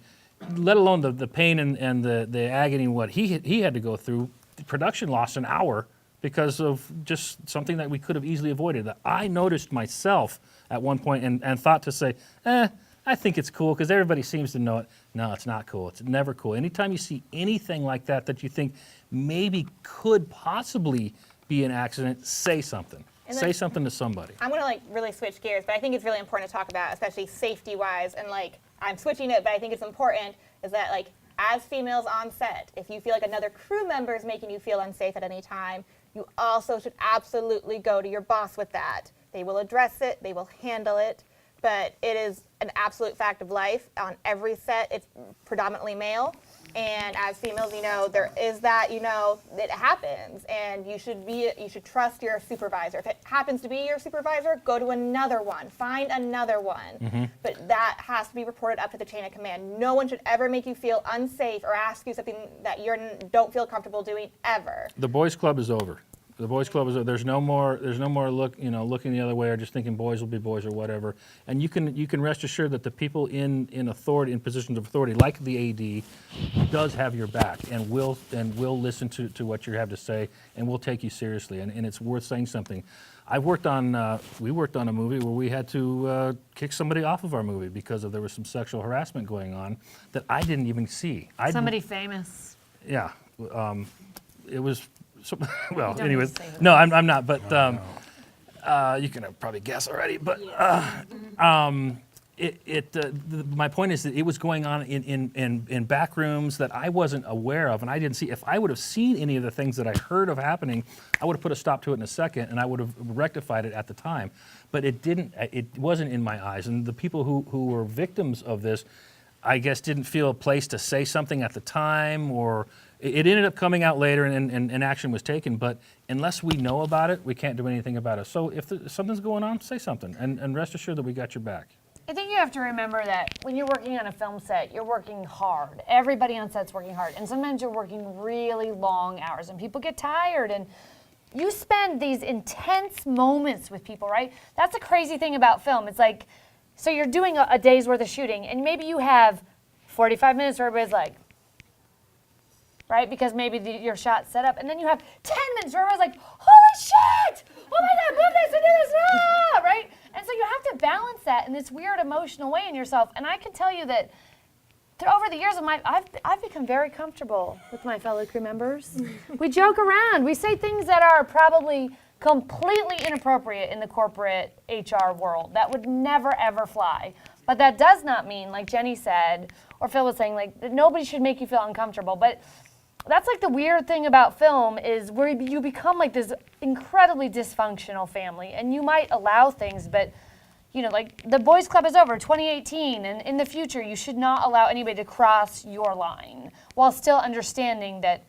let alone the pain and the agony and what he had to go through. The production lost an hour because of just something that we could have easily avoided. That I noticed myself at one point and thought to say, I think it's cool because everybody seems to know it. No, it's not cool. It's never cool. Anytime you see anything like that you think maybe could possibly be an accident, say something. Say something to somebody. I'm gonna like really switch gears, but I think it's really important to talk about, especially safety-wise, and like I'm switching it, but I think it's important, is that like as females on set, if you feel like another crew member is making you feel unsafe at any time, you also should absolutely go to your boss with that. They will address it, they will handle it, but it is an absolute fact of life. On every set, it's predominantly male. And as females, you know, there is that, you know, it happens. And you should trust your supervisor. If it happens to be your supervisor, go to another one. Find another one. Mm-hmm. But that has to be reported up to the chain of command. No one should ever make you feel unsafe or ask you something that you don't feel comfortable doing ever. The boys' club is over. The boys' club is over. There's no more looking the other way or just thinking boys will be boys or whatever. And you can rest assured that the people in authority, in positions of authority, like the AD, does have your back and will listen to what you have to say and will take you seriously. And it's worth saying something. We worked on a movie where we had to kick somebody off of our movie because there was some sexual harassment going on that I didn't even see. Somebody famous. Yeah, it was. So, well, don't anyways, need to say no, I'm not. But You can probably guess already, but my point is that it was going on in back rooms that I wasn't aware of, and I didn't see. If I would have seen any of the things that I heard of happening, I would have put a stop to it in a second, and I would have rectified it at the time. But it didn't. It wasn't in my eyes, and the people who were victims of this, I guess, didn't feel a place to say something at the time, or it ended up coming out later and action was taken. But unless we know about it, we can't do anything about it. So if something's going on, say something, and rest assured that we got your back. I think you have to remember that when you're working on a film set, you're working hard. Everybody on set's working hard. And sometimes you're working really long hours and people get tired and you spend these intense moments with people, right? That's the crazy thing about film. It's like, so you're doing a day's worth of shooting and maybe you have 45 minutes where everybody's like, right? Because maybe your shot's set up. And then you have 10 minutes where everybody's like, holy shit! Oh my God, move this and do this, ah! Right? And so you have to balance that in this weird emotional way in yourself. And I can tell you that over the years of I've become very comfortable with my fellow crew members. We joke around. We say things that are probably completely inappropriate in the corporate HR world. That would never, ever fly. But that does not mean, like Jenny said, or Phil was saying, like, that nobody should make you feel uncomfortable. But that's like the weird thing about film is where you become like this incredibly dysfunctional family and you might allow things, but you know, like the boys club is over 2018 and in the future you should not allow anybody to cross your line while still understanding that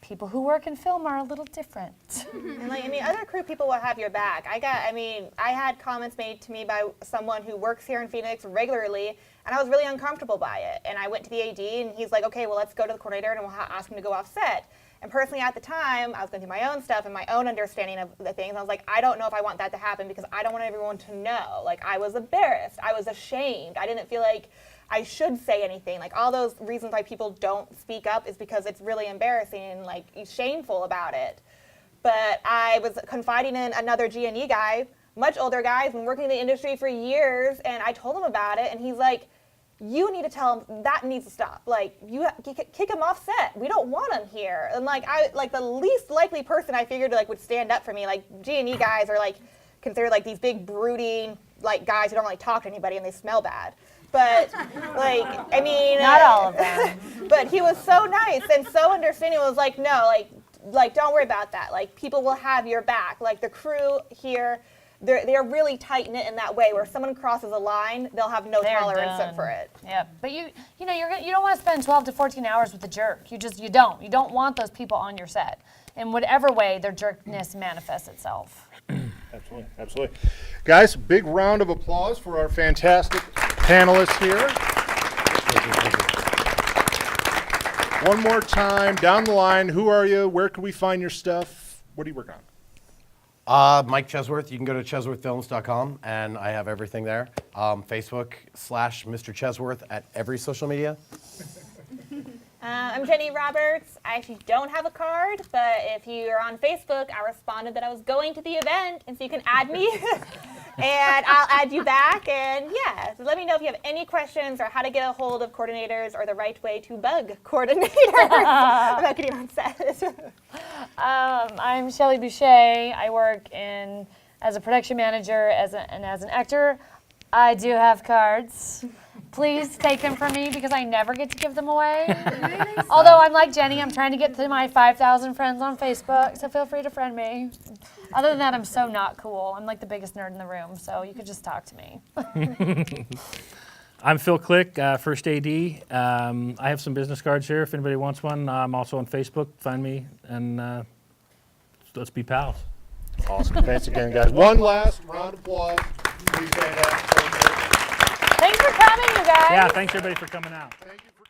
people who work in film are a little different. And like, I mean, other crew people will have your back. I had comments made to me by someone who works here in Phoenix regularly, and I was really uncomfortable by it. And I went to the AD, and he's like, okay, well, let's go to the coordinator, and we'll ask him to go off set. And personally, at the time, I was going through my own stuff and my own understanding of the things. I was like, I don't know if I want that to happen because I don't want everyone to know. Like, I was embarrassed. I was ashamed. I didn't feel like I should say anything. Like, all those reasons why people don't speak up is because it's really embarrassing and, like, shameful about it. But I was confiding in another G&E guy, much older guy, who's been working in the industry for years, and I told him about it, and he's like, you need to tell him that needs to stop. Like, you kick him off set. We don't want him here. And, like, the least likely person I figured, like, would stand up for me. Like, G&E guys are, like, considered, like, these big, brooding, like, guys who don't really talk to anybody and they smell bad. But, like, I mean... Not all of them. But he was so nice and so understanding. It was like, no, like, don't worry about that. Like, people will have your back. Like, the crew here, they're really tight-knit in that way where if someone crosses a line, they'll have no tolerance for it. Yeah, but you know, you don't want to spend 12 to 14 hours with a jerk. You don't. You don't want those people on your set. In whatever way their jerkness manifests itself. Absolutely, absolutely. Guys, big round of applause for our fantastic panelists here. One more time, down the line, who are you? Where can we find your stuff? What do you work on? Mike Chesworth. You can go to chesworthfilms.com, and I have everything there. Facebook /Mr. Chesworth at every social media. I'm Jenny Roberts. I actually don't have a card, but if you're on Facebook, I responded that I was going to the event, and so you can add me, and I'll add you back. And yeah, so let me know if you have any questions or how to get a hold of coordinators or the right way to bug coordinators about getting on set. I'm Shelly Boucher. I work as a production manager and as an actor. I do have cards. Please take them from me because I never get to give them away. Although I'm like Jenny, I'm trying to get to my 5,000 friends on Facebook, so feel free to friend me. Other than that, I'm so not cool. I'm like the biggest nerd in the room, so you could just talk to me. I'm Phil Click, first AD. I have some business cards here if anybody wants one. I'm also on Facebook. Find me, and let's be pals. Awesome. Thanks again, guys. One last round of applause. Please stand up. Thanks for coming, you guys. Yeah, thanks everybody for coming out. Thank you for